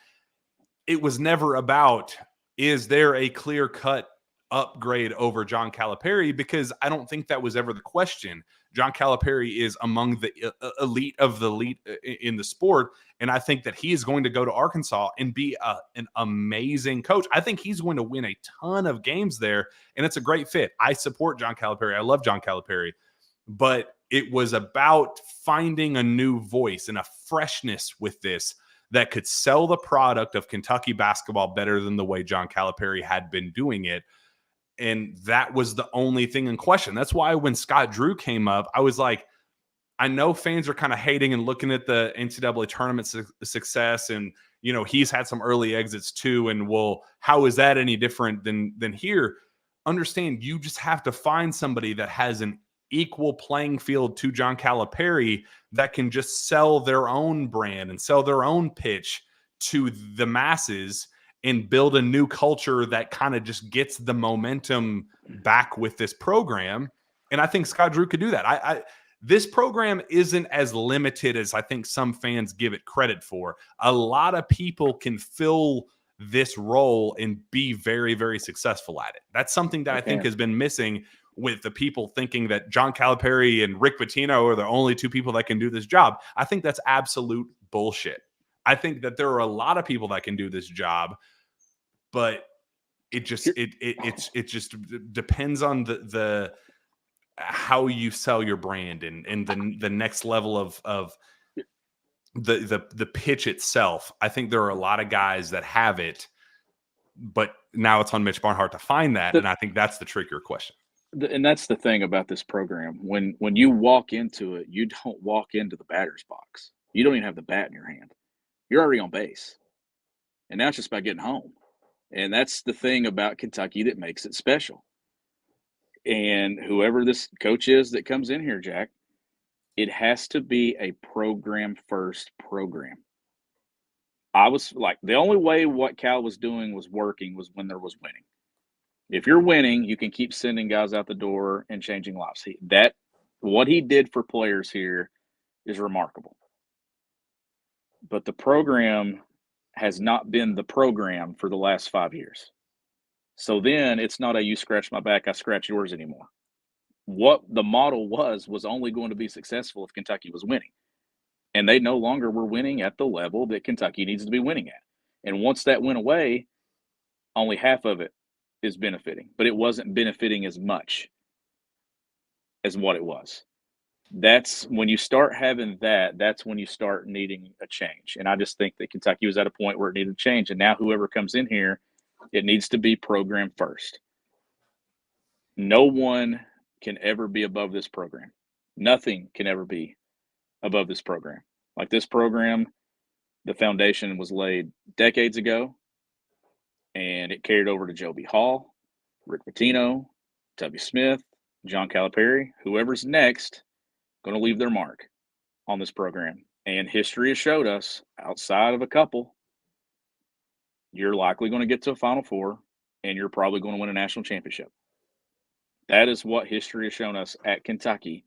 it was never about is there a clear-cut upgrade over John Calipari, because I don't think that was ever the question. John Calipari is among the elite of the elite in the sport, and I think that he is going to go to Arkansas and be an amazing coach. I think he's going to win a ton of games there, and it's a great fit. I support John Calipari. I love John Calipari, but it was about finding a new voice and a freshness with this that could sell the product of Kentucky basketball better than the way John Calipari had been doing it. And that was the only thing in question. That's why when Scott Drew came up, I was like, I know fans are kind of hating and looking at the NCAA tournament success. And, you know, he's had some early exits too. And well, how is that any different than here? Understand, you just have to find somebody that has an equal playing field to John Calipari that can just sell their own brand and sell their own pitch to the masses and build a new culture that kind of just gets the momentum back with this program. And I think Scott Drew could do that. This program isn't as limited as I think some fans give it credit for. A lot of people can fill this role and be very, very successful at it. That's something that I think has been missing with the people thinking that John Calipari and Rick Pitino are the only two people that can do this job. I think that's absolute bullshit. I think that there are a lot of people that can do this job, but it just depends on the how you sell your brand and the next level of the pitch itself. I think there are a lot of guys that have it, but now it's on Mitch Barnhart to find that, and I think that's the trickier question. And that's the thing about this program. When you walk into it, you don't walk into the batter's box. You don't even have the bat in your hand. You're already on base. And now it's just about getting home. And that's the thing about Kentucky that makes it special. And whoever this coach is that comes in here, Jack, It has to be a program-first program. I was like, the only way what Cal was doing was working was when there was winning. If you're winning, you can keep sending guys out the door and changing lives. What he did for players here is remarkable. But the program has not been the program for the last 5 years. So then it's not a you scratch my back, I scratch yours anymore. What the model was only going to be successful if Kentucky was winning. And they no longer were winning at the level that Kentucky needs to be winning at. And once that went away, only half of it is benefiting. But it wasn't benefiting as much as what it was. That's when you start having that's when you start needing a change. And I just think that Kentucky was at a point where it needed a change. And now whoever comes in here, it needs to be program first. No one can ever be above this program. Nothing can ever be above this program. Like this program, the foundation was laid decades ago, and it carried over to Joby Hall, Rick Pitino, Tubby Smith, John Calipari, whoever's next, going to leave their mark on this program. And history has showed us, outside of a couple, you're likely going to get to a Final Four, and you're probably going to win a national championship. That is what history has shown us at Kentucky.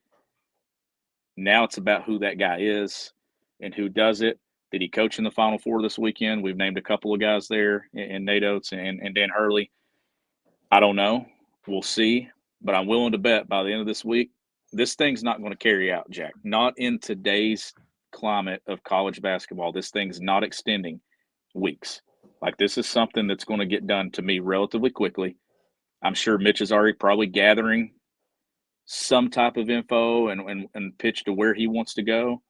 Now it's about who that guy is and who does it. Did he coach in the Final Four this weekend? We've named a couple of guys there, in Nate Oates and Dan Hurley. I don't know. We'll see. But I'm willing to bet by the end of this week, this thing's not going to carry out, Jack. Not in today's climate of college basketball. This thing's not extending weeks. Like, this is something that's going to get done to me relatively quickly. I'm sure Mitch is already probably gathering some type of info and pitch to where he wants to go.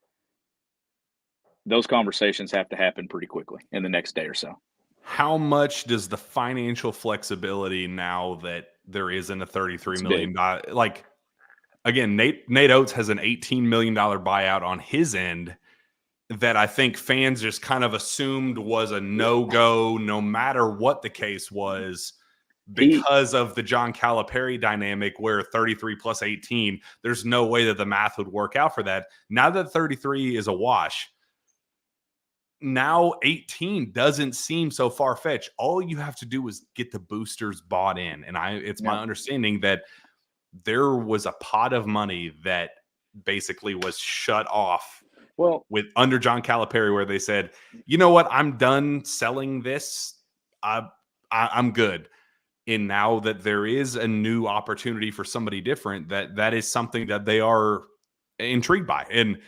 Those conversations have to happen pretty quickly in the next day or so. How much does the financial flexibility now that there isn't a $33 million, like, again, Nate Oates has an $18 million buyout on his end that I think fans just kind of assumed was a no-go no matter what the case was because of the John Calipari dynamic where 33 plus 18, there's no way that the math would work out for that. Now that 33 is a wash, now 18 doesn't seem so far-fetched. All you have to do is get the boosters bought in. And it's my understanding that there was a pot of money that basically was shut off under John Calipari, where they said, you know what, I'm done selling this. I'm good. And now that there is a new opportunity for somebody different, that is something that they are intrigued by. And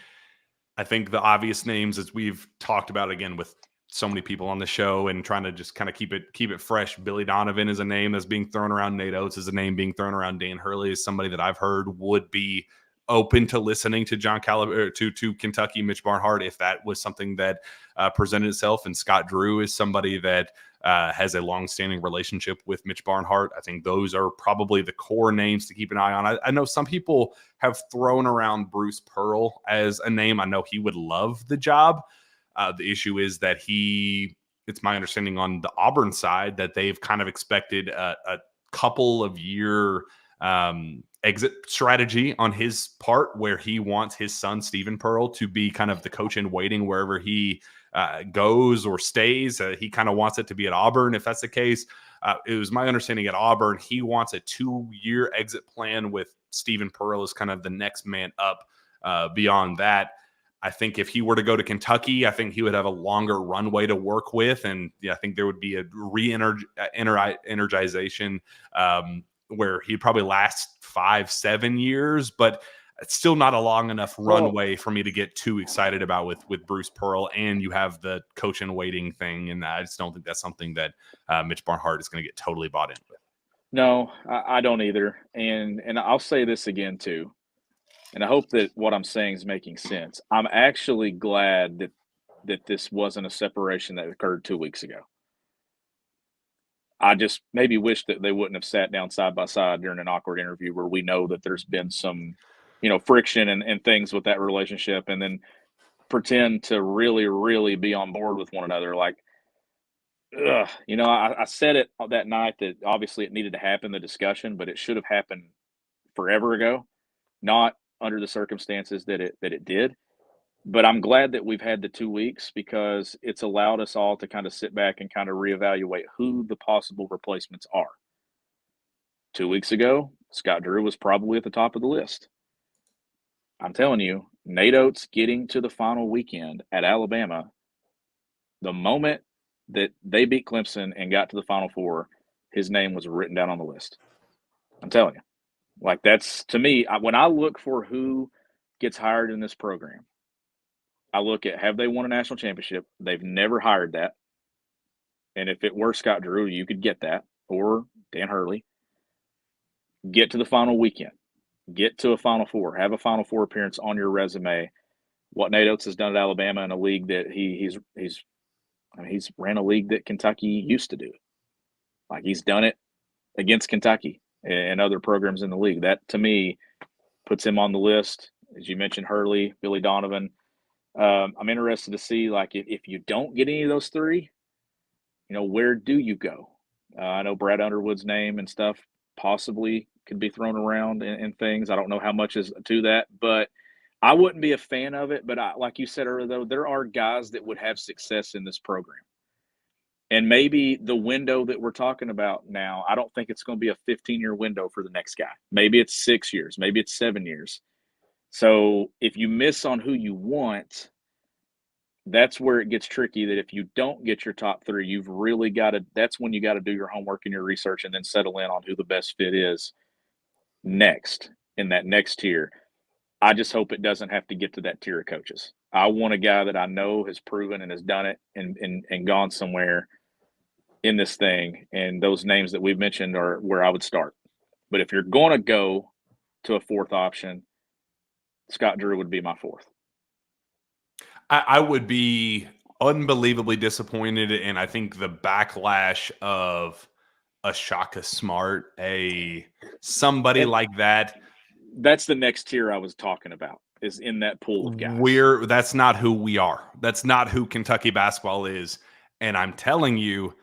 I think the obvious names, as we've talked about again with so many people on the show and trying to just kind of keep it fresh. Billy Donovan is a name that's being thrown around. Nate Oates is a name being thrown around. Dan Hurley is somebody that I've heard would be open to listening to John Calipari, to Kentucky, Mitch Barnhart, if that was something that presented itself. And Scott Drew is somebody that has a long-standing relationship with Mitch Barnhart. I think those are probably the core names to keep an eye on. I know some people have thrown around Bruce Pearl as a name. I know he would love the job. The issue is that it's my understanding on the Auburn side that they've kind of expected a couple of year exit strategy on his part, where he wants his son, Stephen Pearl, to be kind of the coach in waiting wherever he goes or stays. He kind of wants it to be at Auburn. If that's the case, it was my understanding at Auburn, he wants a 2-year exit plan with Stephen Pearl as kind of the next man up beyond that. I think if he were to go to Kentucky, I think he would have a longer runway to work with. And I think there would be a re-energization where he'd probably last 5-7 years, but it's still not a long enough runway for me to get too excited about with Bruce Pearl. And you have the coach in waiting thing. And I just don't think that's something that Mitch Barnhart is going to get totally bought in with. No, I don't either. And I'll say this again too. And I hope that what I'm saying is making sense. I'm actually glad that this wasn't a separation that occurred 2 weeks ago. I just maybe wish that they wouldn't have sat down side by side during an awkward interview where we know that there's been some, friction and things with that relationship, and then pretend to really, really be on board with one another. Like, I said it that night that obviously it needed to happen, the discussion, but it should have happened forever ago, not under the circumstances that it did. But I'm glad that we've had the 2 weeks because it's allowed us all to kind of sit back and kind of reevaluate who the possible replacements are. 2 weeks ago, Scott Drew was probably at the top of the list. I'm telling you, Nate Oates getting to the final weekend at Alabama, the moment that they beat Clemson and got to the Final Four, his name was written down on the list. I'm telling you. Like, that's, to me, when I look for who gets hired in this program, I look at, have they won a national championship? They've never hired that. And if it were Scott Drew, you could get that, or Dan Hurley. Get to the final weekend. Get to a Final Four. Have a Final Four appearance on your resume. What Nate Oates has done at Alabama in a league that he's ran a league that Kentucky used to do. Like, he's done it against Kentucky and other programs in the league. That, to me, puts him on the list. As you mentioned, Hurley, Billy Donovan. I'm interested to see, like, if you don't get any of those three, where do you go? I know Brad Underwood's name and stuff possibly could be thrown around and things. I don't know how much is to that, but I wouldn't be a fan of it. But like you said earlier, though, there are guys that would have success in this program. And maybe the window that we're talking about now, I don't think it's going to be a 15-year window for the next guy. Maybe it's 6 years. Maybe it's 7 years. So if you miss on who you want, that's where it gets tricky, that if you don't get your top three, you've really got to – that's when you got to do your homework and your research and then settle in on who the best fit is next in that next tier. I just hope it doesn't have to get to that tier of coaches. I want a guy that I know has proven and has done it and gone somewhere in this thing, and those names that we've mentioned are where I would start. But if you're going to go to a fourth option, Scott Drew would be my fourth. I would be unbelievably disappointed, and I think the backlash of a Shaka Smart, somebody like that. That's the next tier I was talking about, is in that pool of guys. That's not who we are. That's not who Kentucky basketball is. And I'm telling you,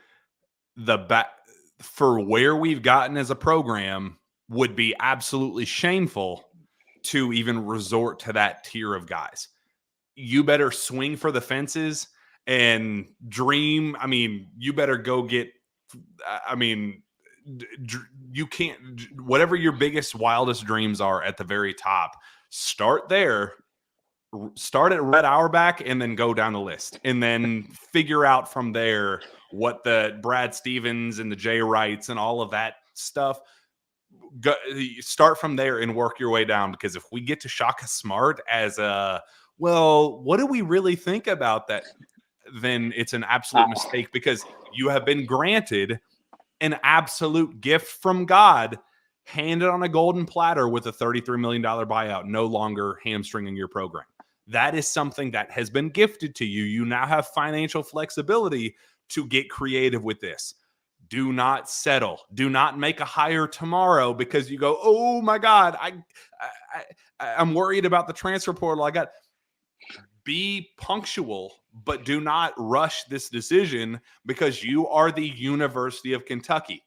for where we've gotten as a program would be absolutely shameful to even resort to that tier of guys. You better swing for the fences and dream. I mean, you better go get, you can't, whatever your biggest, wildest dreams are at the very top, start there, start at Red Auerbach and then go down the list and then figure out from there what the Brad Stevens and the Jay Wrights and all of that stuff. Start from there and work your way down, because if we get to Shaka Smart as what do we really think about that? Then it's an absolute mistake, because you have been granted an absolute gift from God, handed on a golden platter with a $33 million buyout, no longer hamstringing your program. That is something that has been gifted to you. You now have financial flexibility to get creative with this. Do not settle. Do not make a hire tomorrow because you go, oh my God, I'm worried about the transfer portal. Be punctual, but do not rush this decision, because you are the University of Kentucky.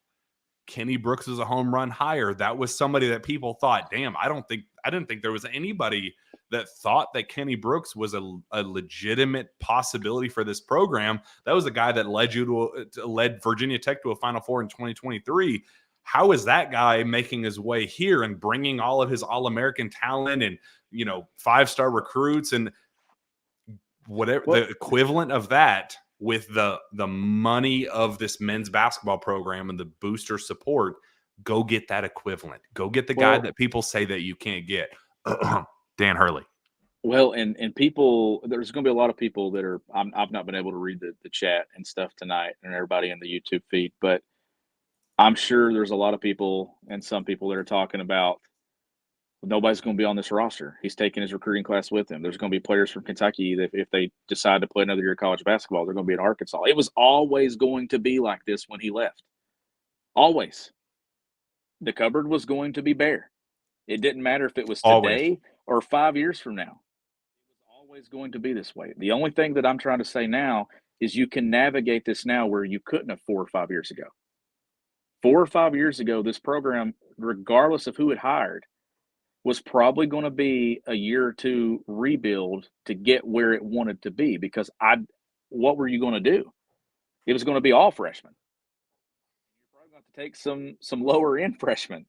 Kenny Brooks is a home run hire. That was somebody that people thought, damn, I didn't think there was anybody that thought that Kenny Brooks was a legitimate possibility for this program. That was the guy that led Virginia Tech to a Final Four in 2023. How is that guy making his way here and bringing all of his All-American talent and, 5-star recruits and whatever the equivalent of that with the money of this men's basketball program and the booster support? Go get that equivalent. Go get the guy that people say that you can't get. Dan Hurley. Well, and people, there's going to be a lot of people that are, I've not been able to read the chat and stuff tonight and everybody in the YouTube feed, but I'm sure there's a lot of people and some people that are talking about nobody's going to be on this roster. He's taking his recruiting class with him. There's going to be players from Kentucky that if they decide to play another year of college basketball, they're going to be at Arkansas. It was always going to be like this when he left. Always. The cupboard was going to be bare. It didn't matter if it was today or 5 years from now. It was always going to be this way. The only thing that I'm trying to say now is you can navigate this now where you couldn't have 4 or 5 years ago. 4 or 5 years ago, this program, regardless of who it hired, was probably going to be a year or two rebuild to get where it wanted to be, because what were you going to do? It was going to be all freshmen. You're probably going to have to take some lower end freshmen.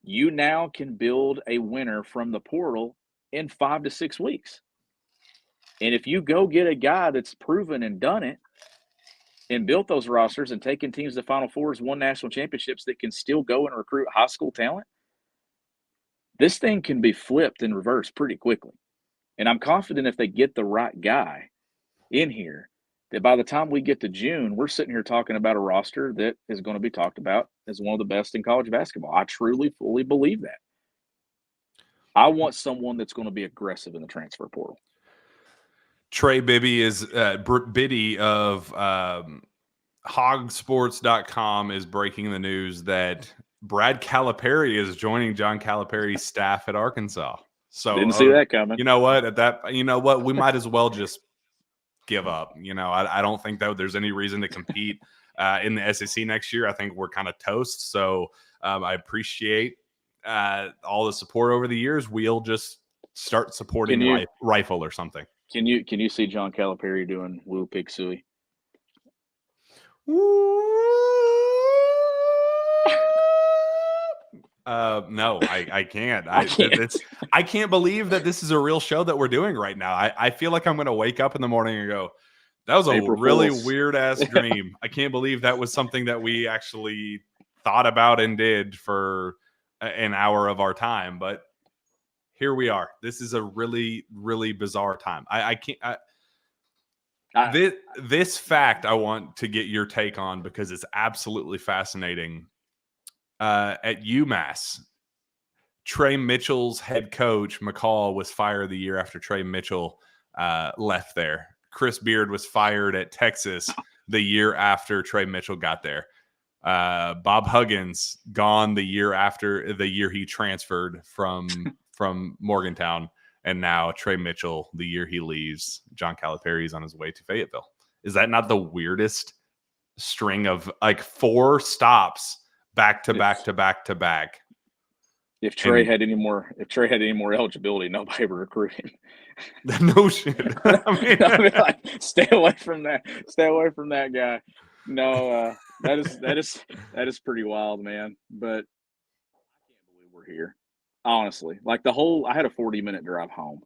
You now can build a winner from the portal in 5 to 6 weeks. And if you go get a guy that's proven and done it and built those rosters and taken teams to Final Fours, won national championships, that can still go and recruit high school talent, this thing can be flipped and reversed pretty quickly. And I'm confident if they get the right guy in here, that by the time we get to June, we're sitting here talking about a roster that is going to be talked about as one of the best in college basketball. I truly, fully believe that. I want someone that's going to be aggressive in the transfer portal. Trey Bibby Biddy of hogsports.com is breaking the news that Brad Calipari is joining John Calipari's staff at Arkansas. So didn't see that coming. You know what? We might as well just give up. I don't think that there's any reason to compete in the SEC next year. I think we're kind of toast. So I appreciate all the support over the years. We'll just start supporting Rifle or something. Can you see John Calipari doing Woo Pig Sooie? No, I can't. I can't believe that this is a real show that we're doing right now. I feel like I'm going to wake up in the morning and go, that was a really weird ass dream. I can't believe that was something that we actually thought about and did for an hour of our time. But here we are. This is a really, really bizarre time. I can't. This fact I want to get your take on because it's absolutely fascinating. At UMass, Trey Mitchell's head coach, McCall, was fired the year after Trey Mitchell left there. Chris Beard was fired at Texas the year after Trey Mitchell got there. Bob Huggins gone the year after the year he transferred from Morgantown. And now Trey Mitchell, the year he leaves, John Calipari is on his way to Fayetteville. Is that not the weirdest string of like 4 stops back to back to back to back? If Trey had any more eligibility, nobody would recruit him. No shit. I mean, like, stay away from that. Stay away from that guy. No, that is pretty wild, man. But I can't believe we're here. Honestly, like I had a 40-minute drive home,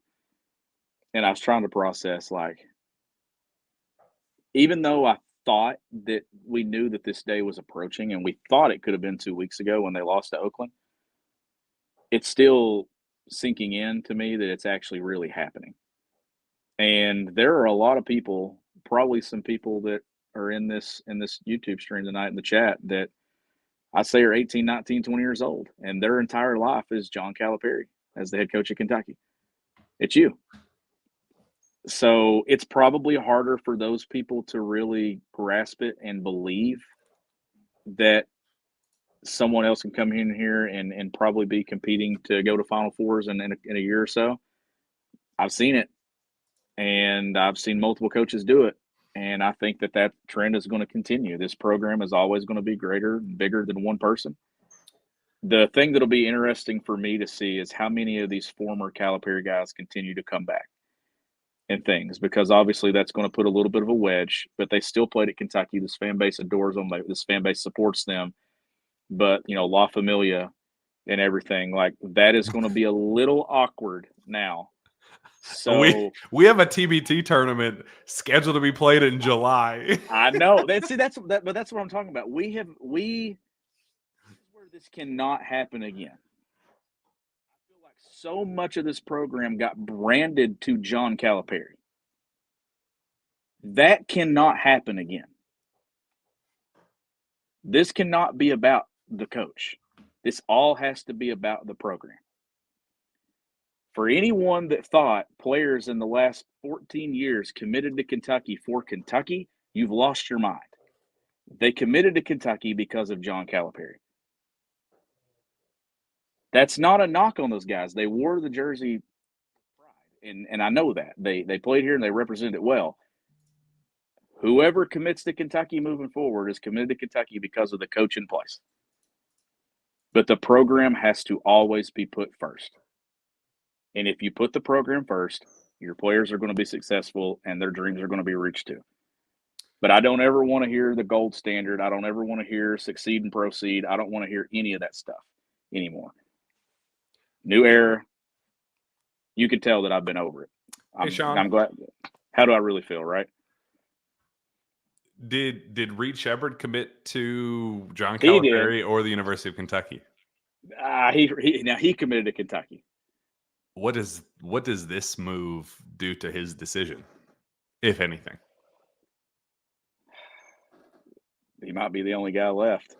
and I was trying to process, like, even though I thought that we knew that this day was approaching, and we thought it could have been 2 weeks ago when they lost to Oakland, it's still sinking in to me that it's actually really happening. And there are a lot of people, probably some people that are in this YouTube stream tonight in the chat, that I say are 18, 19, 20 years old, and their entire life is John Calipari as the head coach of Kentucky. It's you. So it's probably harder for those people to really grasp it and believe that someone else can come in here and probably be competing to go to Final Fours in a year or so. I've seen it, and I've seen multiple coaches do it. And I think that trend is going to continue. This program is always going to be greater and bigger than one person. The thing that'll be interesting for me to see is how many of these former Calipari guys continue to come back and things, because obviously that's going to put a little bit of a wedge, but they still played at Kentucky. This fan base adores them. This fan base supports them. But, La Familia and everything, like, that is going to be a little awkward now. So we have a TBT tournament scheduled to be played in July. I know. But that's what I'm talking about. This is where this cannot happen again. I feel like so much of this program got branded to John Calipari. That cannot happen again. This cannot be about the coach. This all has to be about the program. For anyone that thought players in the last 14 years committed to Kentucky for Kentucky, you've lost your mind. They committed to Kentucky because of John Calipari. That's not a knock on those guys. They wore the jersey pride, and I know that. They played here and they represented it well. Whoever commits to Kentucky moving forward is committed to Kentucky because of the coach in place. But the program has to always be put first. And if you put the program first, your players are going to be successful and their dreams are going to be reached too. But I don't ever want to hear the gold standard. I don't ever want to hear succeed and proceed. I don't want to hear any of that stuff anymore. New era. You can tell that I've been over it. Hey, Sean. I'm glad. How do I really feel, right? Did Reed Sheppard commit to John He Calipari or the University of Kentucky? He committed to Kentucky. What does this move do to his decision, if anything? He might be the only guy left.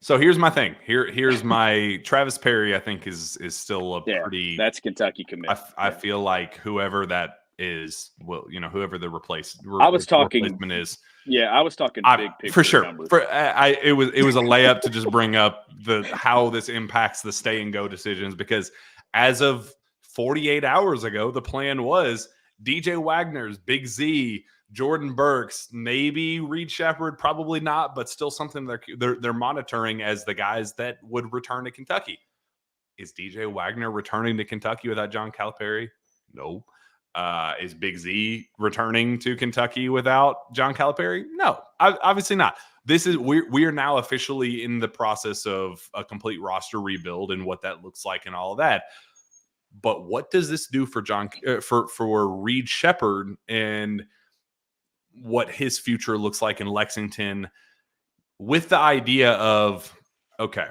So here's my thing. Here's my Travis Perry. I think is still a pretty. That's Kentucky commit. I feel like whoever that is, well, whoever the replacement is. Yeah, I was talking big picture for sure. numbers. It was a layup to just bring up how this impacts the stay and go decisions, because as of 48 hours ago, the plan was DJ Wagner's, Big Z, Jordan Burks, maybe Reed Sheppard, probably not, but still something they're monitoring as the guys that would return to Kentucky. Is DJ Wagner returning to Kentucky without John Calipari? No. Is Big Z returning to Kentucky without John Calipari? No, obviously not. We are now officially in the process of a complete roster rebuild and what that looks like and all of that. But what does this do for for Reed Sheppard and what his future looks like in Lexington, with the idea of, okay,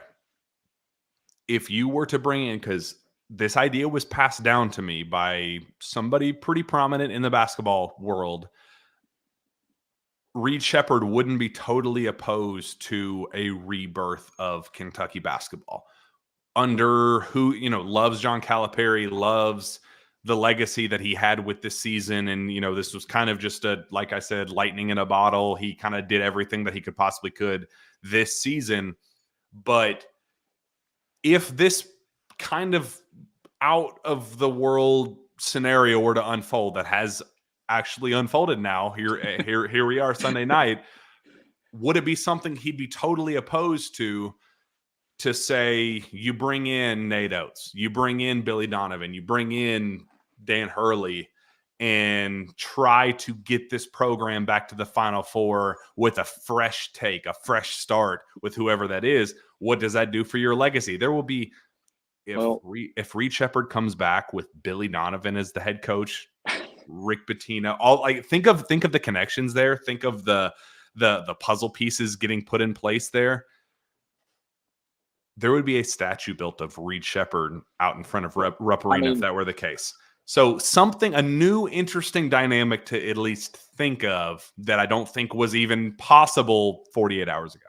if you were to bring in, because this idea was passed down to me by somebody pretty prominent in the basketball world, Reed Sheppard wouldn't be totally opposed to a rebirth of Kentucky basketball under who, loves John Calipari, loves the legacy that he had with this season. And, this was kind of just like I said, lightning in a bottle. He kind of did everything that he possibly could this season. But if this kind of out of the world scenario were to unfold, that has actually unfolded now, here we are Sunday night, would it be something he'd be totally opposed to say, you bring in Nate Oates, you bring in Billy Donovan, you bring in Dan Hurley, and try to get this program back to the Final Four with a fresh take, a fresh start with whoever that is? What does that do for your legacy? There will be, if Reed Sheppard comes back with Billy Donovan as the head coach, Rick Pitino, think of the connections there. Think of the puzzle pieces getting put in place there. There would be a statue built of Reed Sheppard out in front of Rupp Arena if that were the case. So a new interesting dynamic to at least think of that I don't think was even possible 48 hours ago.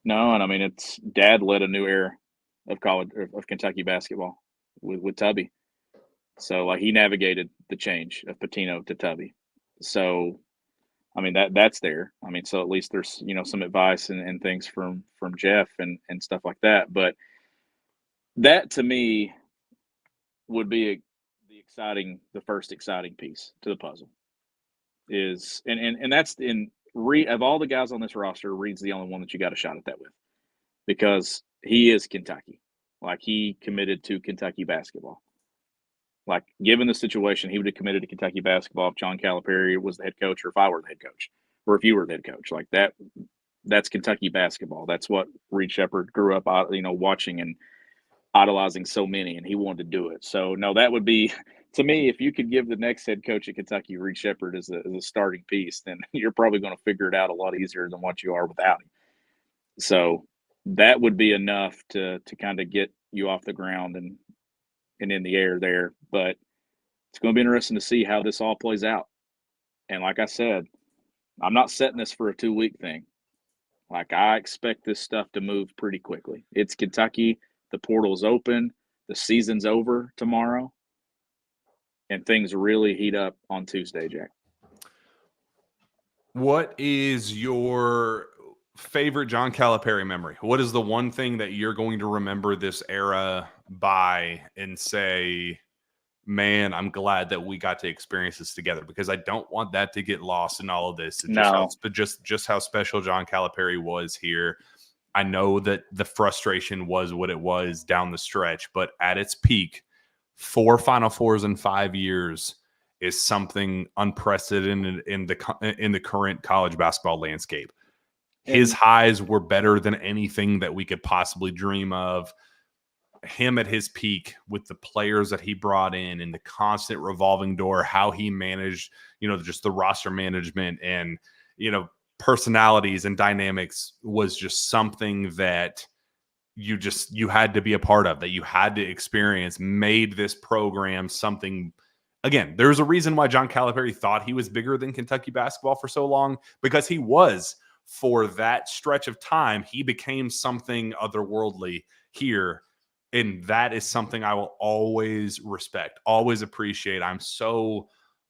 No, and I mean, it's Dad led a new era of Kentucky basketball with Tubby. So he navigated the change of Pitino to Tubby. So, I mean, that's there. I mean, so at least there's, some advice and things from Jeff and stuff like that. But that to me would be the first exciting piece to the puzzle is, and that's of all the guys on this roster, Reed's the only one that you got a shot at that with, because he is Kentucky. He committed to Kentucky basketball. Given the situation, he would have committed to Kentucky basketball if John Calipari was the head coach, or if I were the head coach, or if you were the head coach. That's Kentucky basketball. That's what Reed Sheppard grew up, watching and idolizing so many, and he wanted to do it. So, no, that would be, to me, if you could give the next head coach at Kentucky Reed Sheppard as a starting piece, then you're probably going to figure it out a lot easier than what you are without him. So that would be enough to kind of get you off the ground and in the air there. But it's going to be interesting to see how this all plays out. And like I said, I'm not setting this for a 2-week thing. I expect this stuff to move pretty quickly. It's Kentucky. The portal's open. The season's over tomorrow. And things really heat up on Tuesday, Jack. What is your favorite John Calipari memory? What is the one thing that you're going to remember this era by and say, man, I'm glad that we got to experience this together? Because I don't want that to get lost in all of this. Just how special John Calipari was here. I know that the frustration was what it was down the stretch, but at its peak, 4 Final Fours in 5 years is something unprecedented in the current college basketball landscape. His highs were better than anything that we could possibly dream of. Him at his peak with the players that he brought in and the constant revolving door, how he managed, just the roster management and, personalities and dynamics was just something that you had to be a part of, that you had to experience, made this program something. Again, there's a reason why John Calipari thought he was bigger than Kentucky basketball for so long, because he was. For that stretch of time, he became something otherworldly here. And that is something I will always respect, always appreciate. I'm so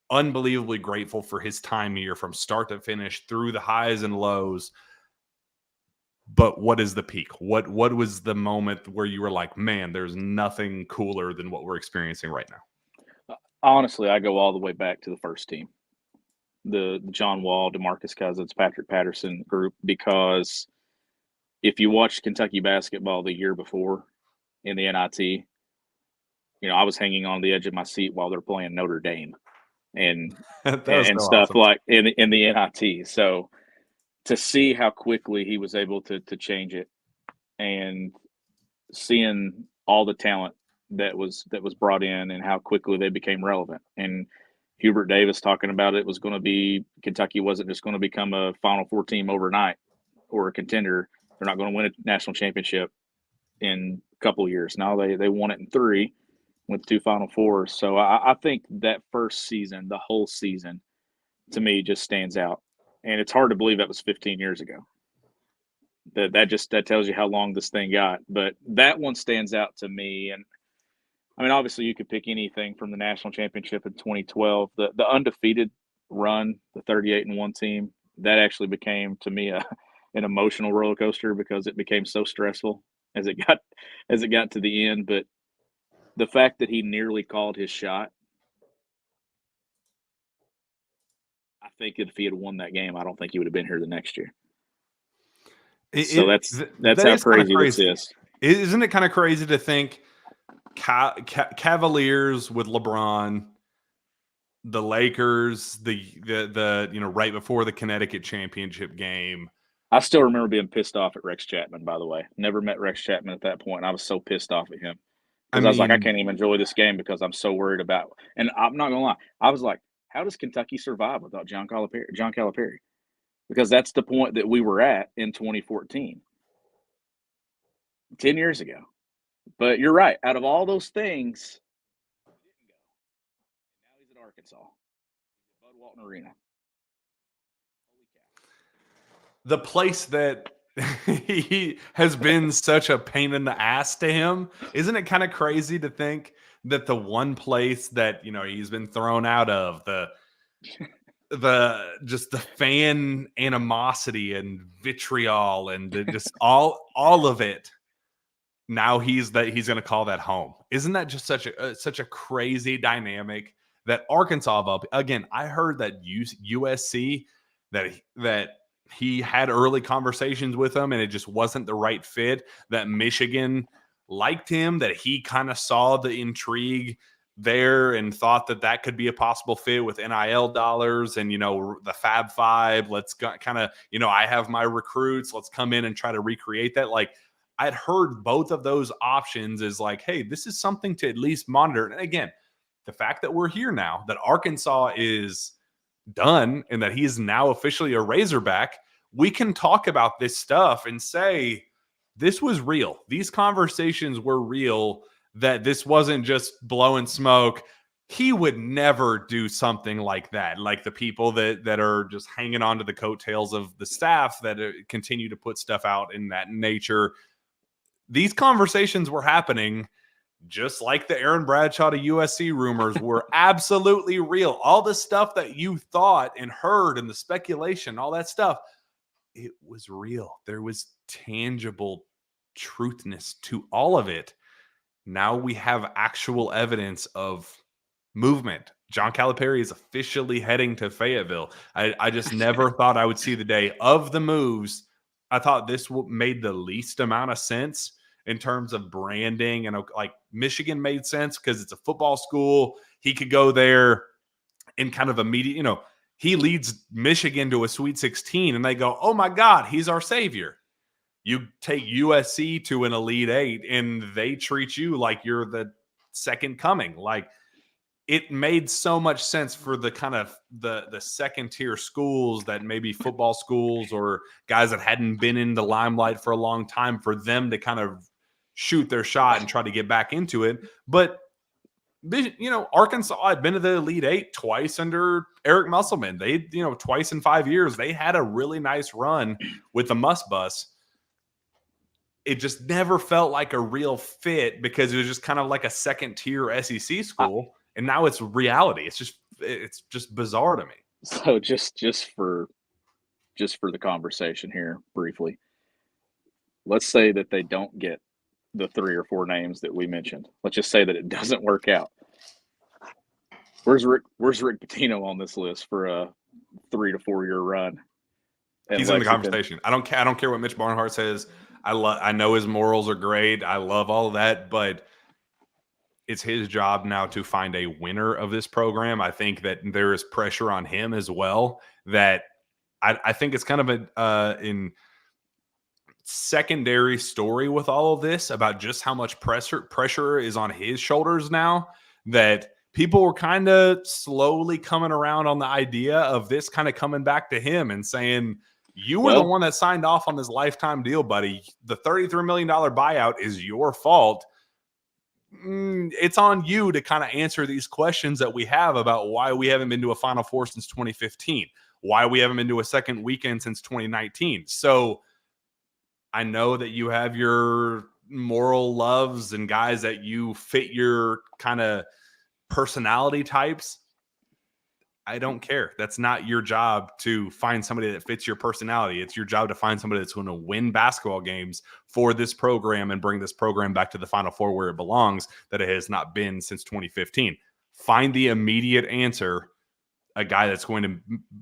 unbelievably grateful for his time here from start to finish, through the highs and lows. But what is the peak? What was the moment where you were like, man, there's nothing cooler than what we're experiencing right now? Honestly, I go all the way back to the first team, the John Wall, DeMarcus Cousins, Patrick Patterson group, because if you watched Kentucky basketball the year before in the NIT, I was hanging on the edge of my seat while they're playing Notre Dame and so stuff awesome. like in the NIT. So to see how quickly he was able to change it, and seeing all the talent that was brought in and how quickly they became relevant. And Hubert Davis talking about it was going to be, Kentucky wasn't just going to become a Final Four team overnight or a contender. They're not going to win a national championship in a couple of years. Now they won it in 3 with 2 Final Fours. So I think that first season, the whole season, to me just stands out. And it's hard to believe that was 15 years ago. That tells you how long this thing got. But that one stands out to me. And I mean, obviously you could pick anything from the national championship in 2012, the undefeated run, the 38-1 team, that actually became to me an emotional roller coaster, because it became so stressful as it got to the end. But the fact that he nearly called his shot, I think if he had won that game, I don't think he would have been here the next year. So that's how crazy this is. Isn't it kind of crazy to think Cavaliers with LeBron, the Lakers, the right before the Connecticut championship game. I still remember being pissed off at Rex Chapman, by the way. Never met Rex Chapman at that point. I was so pissed off at him. Because I was like, I can't even enjoy this game because I'm so worried about – and I'm not going to lie. I was like, how does Kentucky survive without John Calipari? Because that's the point that we were at in 2014, 10 years ago. But you're right. Out of all those things, he didn't go. Now he's at Arkansas. He's at Bud Walton Arena. Holy cow. The place that he has been such a pain in the ass to him. Isn't it kind of crazy to think that the one place that, he's been thrown out of, just the fan animosity and vitriol and just all of it, now he's going to call that home. Isn't that just such a crazy dynamic that Arkansas, again, I heard that USC, that he had early conversations with him and it just wasn't the right fit, that Michigan liked him, that he kind of saw the intrigue there and thought that could be a possible fit with NIL dollars and, the Fab Five. Let's kind of, I have my recruits. Let's come in and try to recreate that. Like, I'd heard both of those options is like, hey, this is something to at least monitor. And again, the fact that we're here now, that Arkansas is done and that he's now officially a Razorback, we can talk about this stuff and say this was real. These conversations were real, that this wasn't just blowing smoke. He would never do something like that. Like the people that are just hanging on to the coattails of the staff that continue to put stuff out in that nature. These conversations were happening, just like the Aaron Bradshaw to USC rumors were absolutely real. All the stuff that you thought and heard and the speculation, all that stuff, it was real. There was tangible truthness to all of it. Now we have actual evidence of movement. John Calipari is officially heading to Fayetteville. I just never thought I would see the day of the moves I thought this made the least amount of sense in terms of branding. And like Michigan made sense because it's a football school. He could go there and kind of immediate, he leads Michigan to a Sweet 16 and they go, oh my God, he's our savior. You take USC to an Elite Eight and they treat you like you're the second coming. Like, it made so much sense for the kind of the second tier schools that maybe football schools or guys that hadn't been in the limelight for a long time, for them to kind of shoot their shot and try to get back into it. But Arkansas had been to the Elite Eight twice under Eric Musselman. They, twice in 5 years, they had a really nice run with the Muss Bus. It just never felt like a real fit because it was just kind of like a second tier SEC school. And now it's reality. It's just bizarre to me. So just for the conversation here briefly, let's say that they don't get the 3 or 4 names that we mentioned. Let's just say that it doesn't work out. Where's Rick Pitino on this list for a 3 to 4 year run? He's in the conversation. I don't care what Mitch Barnhart says. I know his morals are great. I love all of that, but it's his job now to find a winner of this program. I think that there is pressure on him as well. That I think it's kind of in secondary story with all of this about just how much pressure is on his shoulders now, that people were kind of slowly coming around on the idea of this kind of coming back to him and saying, you were the one that signed off on this lifetime deal, buddy. The $33 million buyout is your fault. It's on you to kind of answer these questions that we have about why we haven't been to a Final Four since 2015, why we haven't been to a second weekend since 2019. So I know that you have your moral loves and guys that you fit your kind of personality types. I don't care. That's not your job to find somebody that fits your personality. It's your job to find somebody that's going to win basketball games for this program and bring this program back to the Final Four where it belongs, that it has not been since 2015. Find the immediate answer, a guy that's going to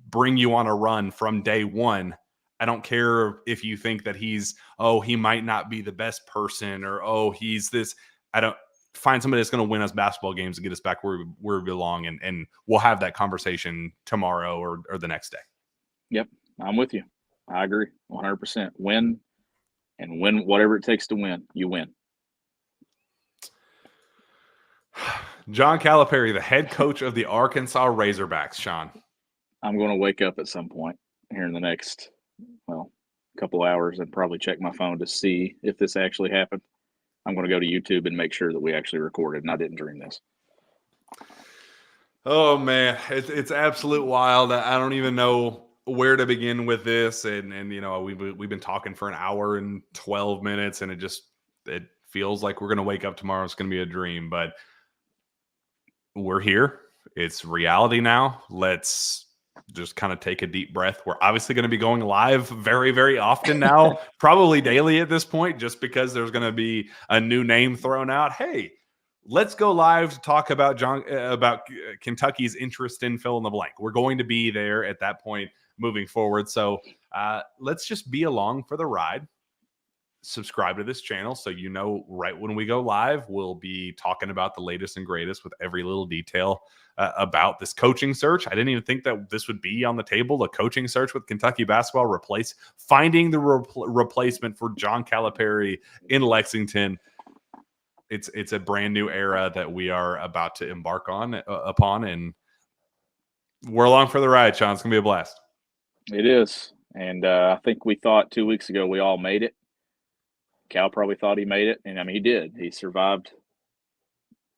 bring you on a run from day one. I don't care if you think that he might not be the best person, or, he's this. Find somebody that's going to win us basketball games and get us back where we belong. And we'll have that conversation tomorrow or the next day. Yep. I'm with you. I agree 100%. Win, and win whatever it takes to win. You win. John Calipari, the head coach of the Arkansas Razorbacks. Sean, I'm going to wake up at some point here in the next, couple hours and probably check my phone to see if this actually happened. I'm going to go to YouTube and make sure that we actually recorded and I didn't dream this. Oh man, it's absolute wild. I don't even know where to begin with this. And we've been talking for an hour and 12 minutes, and it feels like we're going to wake up tomorrow. It's going to be a dream, but we're here. It's reality now. Let's just kind of take a deep breath. We're obviously going to be going live very, very often now, probably daily at this point, just because there's going to be a new name thrown out. Hey, let's go live to talk about Kentucky's interest in fill in the blank. We're going to be there at that point moving forward. So let's just be along for the ride. Subscribe to this channel so right when we go live, we'll be talking about the latest and greatest with every little detail about this coaching search. I didn't even think that this would be on the table, the coaching search with Kentucky basketball, finding the replacement for John Calipari in Lexington. It's a brand new era that we are about to embark upon, and we're along for the ride, Sean. It's gonna be a blast. It is, and I think we thought 2 weeks ago we all made it. Cal probably thought he made it, and I mean he did. He survived,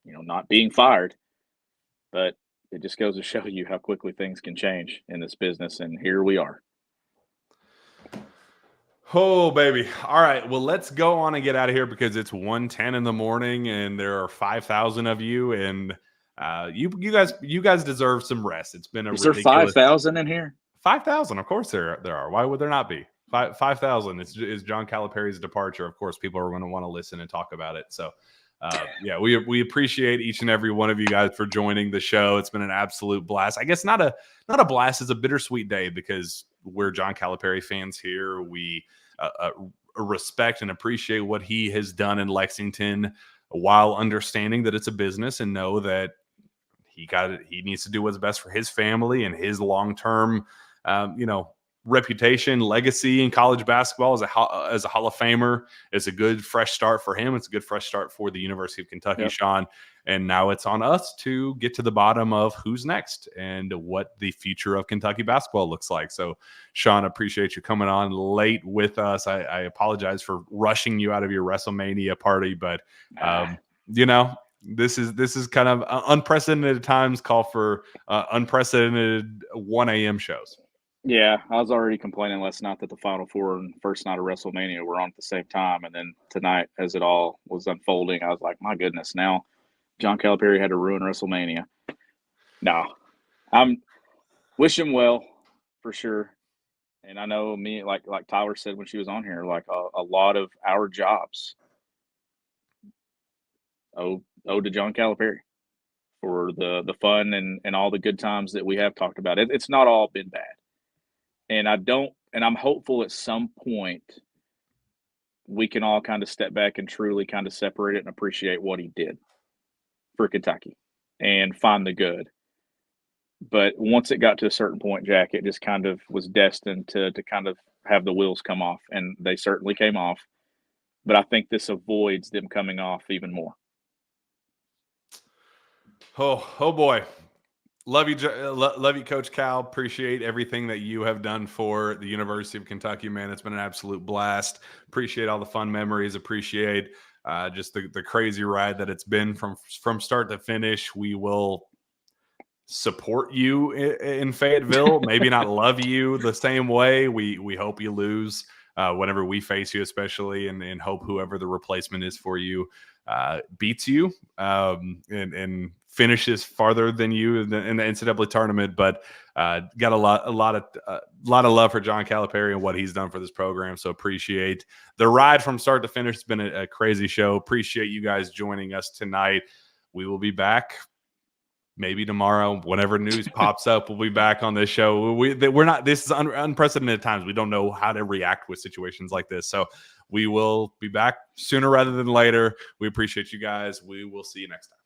not being fired. But it just goes to show you how quickly things can change in this business, and here we are. Oh, baby. All right. Well, let's go on and get out of here because it's 1:10 in the morning and there are 5,000 of you, and you guys deserve some rest. It's been a ridiculous. Is there 5,000 in here? 5,000. Of course there are. Why would there not be? 5,000 is John Calipari's departure. Of course, people are going to want to listen and talk about it. So, we appreciate each and every one of you guys for joining the show. It's been an absolute blast. I guess not a blast. It's a bittersweet day because we're John Calipari fans here. We respect and appreciate what he has done in Lexington, while understanding that it's a business, and know that he needs to do what's best for his family and his long-term, reputation, legacy in college basketball as a Hall of Famer. It's a good fresh start for him. It's a good fresh start for the University of Kentucky, Yep. Sean. And now it's on us to get to the bottom of who's next and what the future of Kentucky basketball looks like. So, Sean, appreciate you coming on late with us. I apologize for rushing you out of your WrestleMania party, but this is kind of unprecedented times call for unprecedented 1 a.m. shows. Yeah, I was already complaining last night that the Final Four and first night of WrestleMania were on at the same time. And then tonight, as it all was unfolding, I was like, my goodness, now John Calipari had to ruin WrestleMania. No, I'm wish him well for sure. And I know me, like Tyler said when she was on here, like a lot of our jobs owe to John Calipari for the fun and all the good times that we have talked about. It's not all been bad. And I'm hopeful at some point we can all kind of step back and truly kind of separate it and appreciate what he did for Kentucky and find the good. But once it got to a certain point, Jack, it just kind of was destined to kind of have the wheels come off, and they certainly came off. But I think this avoids them coming off even more. Oh boy. Love you, Coach Cal. Appreciate everything that you have done for the University of Kentucky, man. It's been an absolute blast. Appreciate all the fun memories. Appreciate just the crazy ride that it's been from start to finish. We will support you in Fayetteville. Maybe not love you the same way. We hope you lose whenever we face you, especially, and hope whoever the replacement is for you beats you and finishes farther than you in the NCAA tournament. But got a lot of love for John Calipari and what he's done for this program. So appreciate the ride from start to finish. It's been a crazy show. Appreciate you guys joining us tonight. We will be back maybe tomorrow. Whenever news pops up, we'll be back on this show. We're not. This is unprecedented times. We don't know how to react with situations like this. So we will be back sooner rather than later. We appreciate you guys. We will see you next time.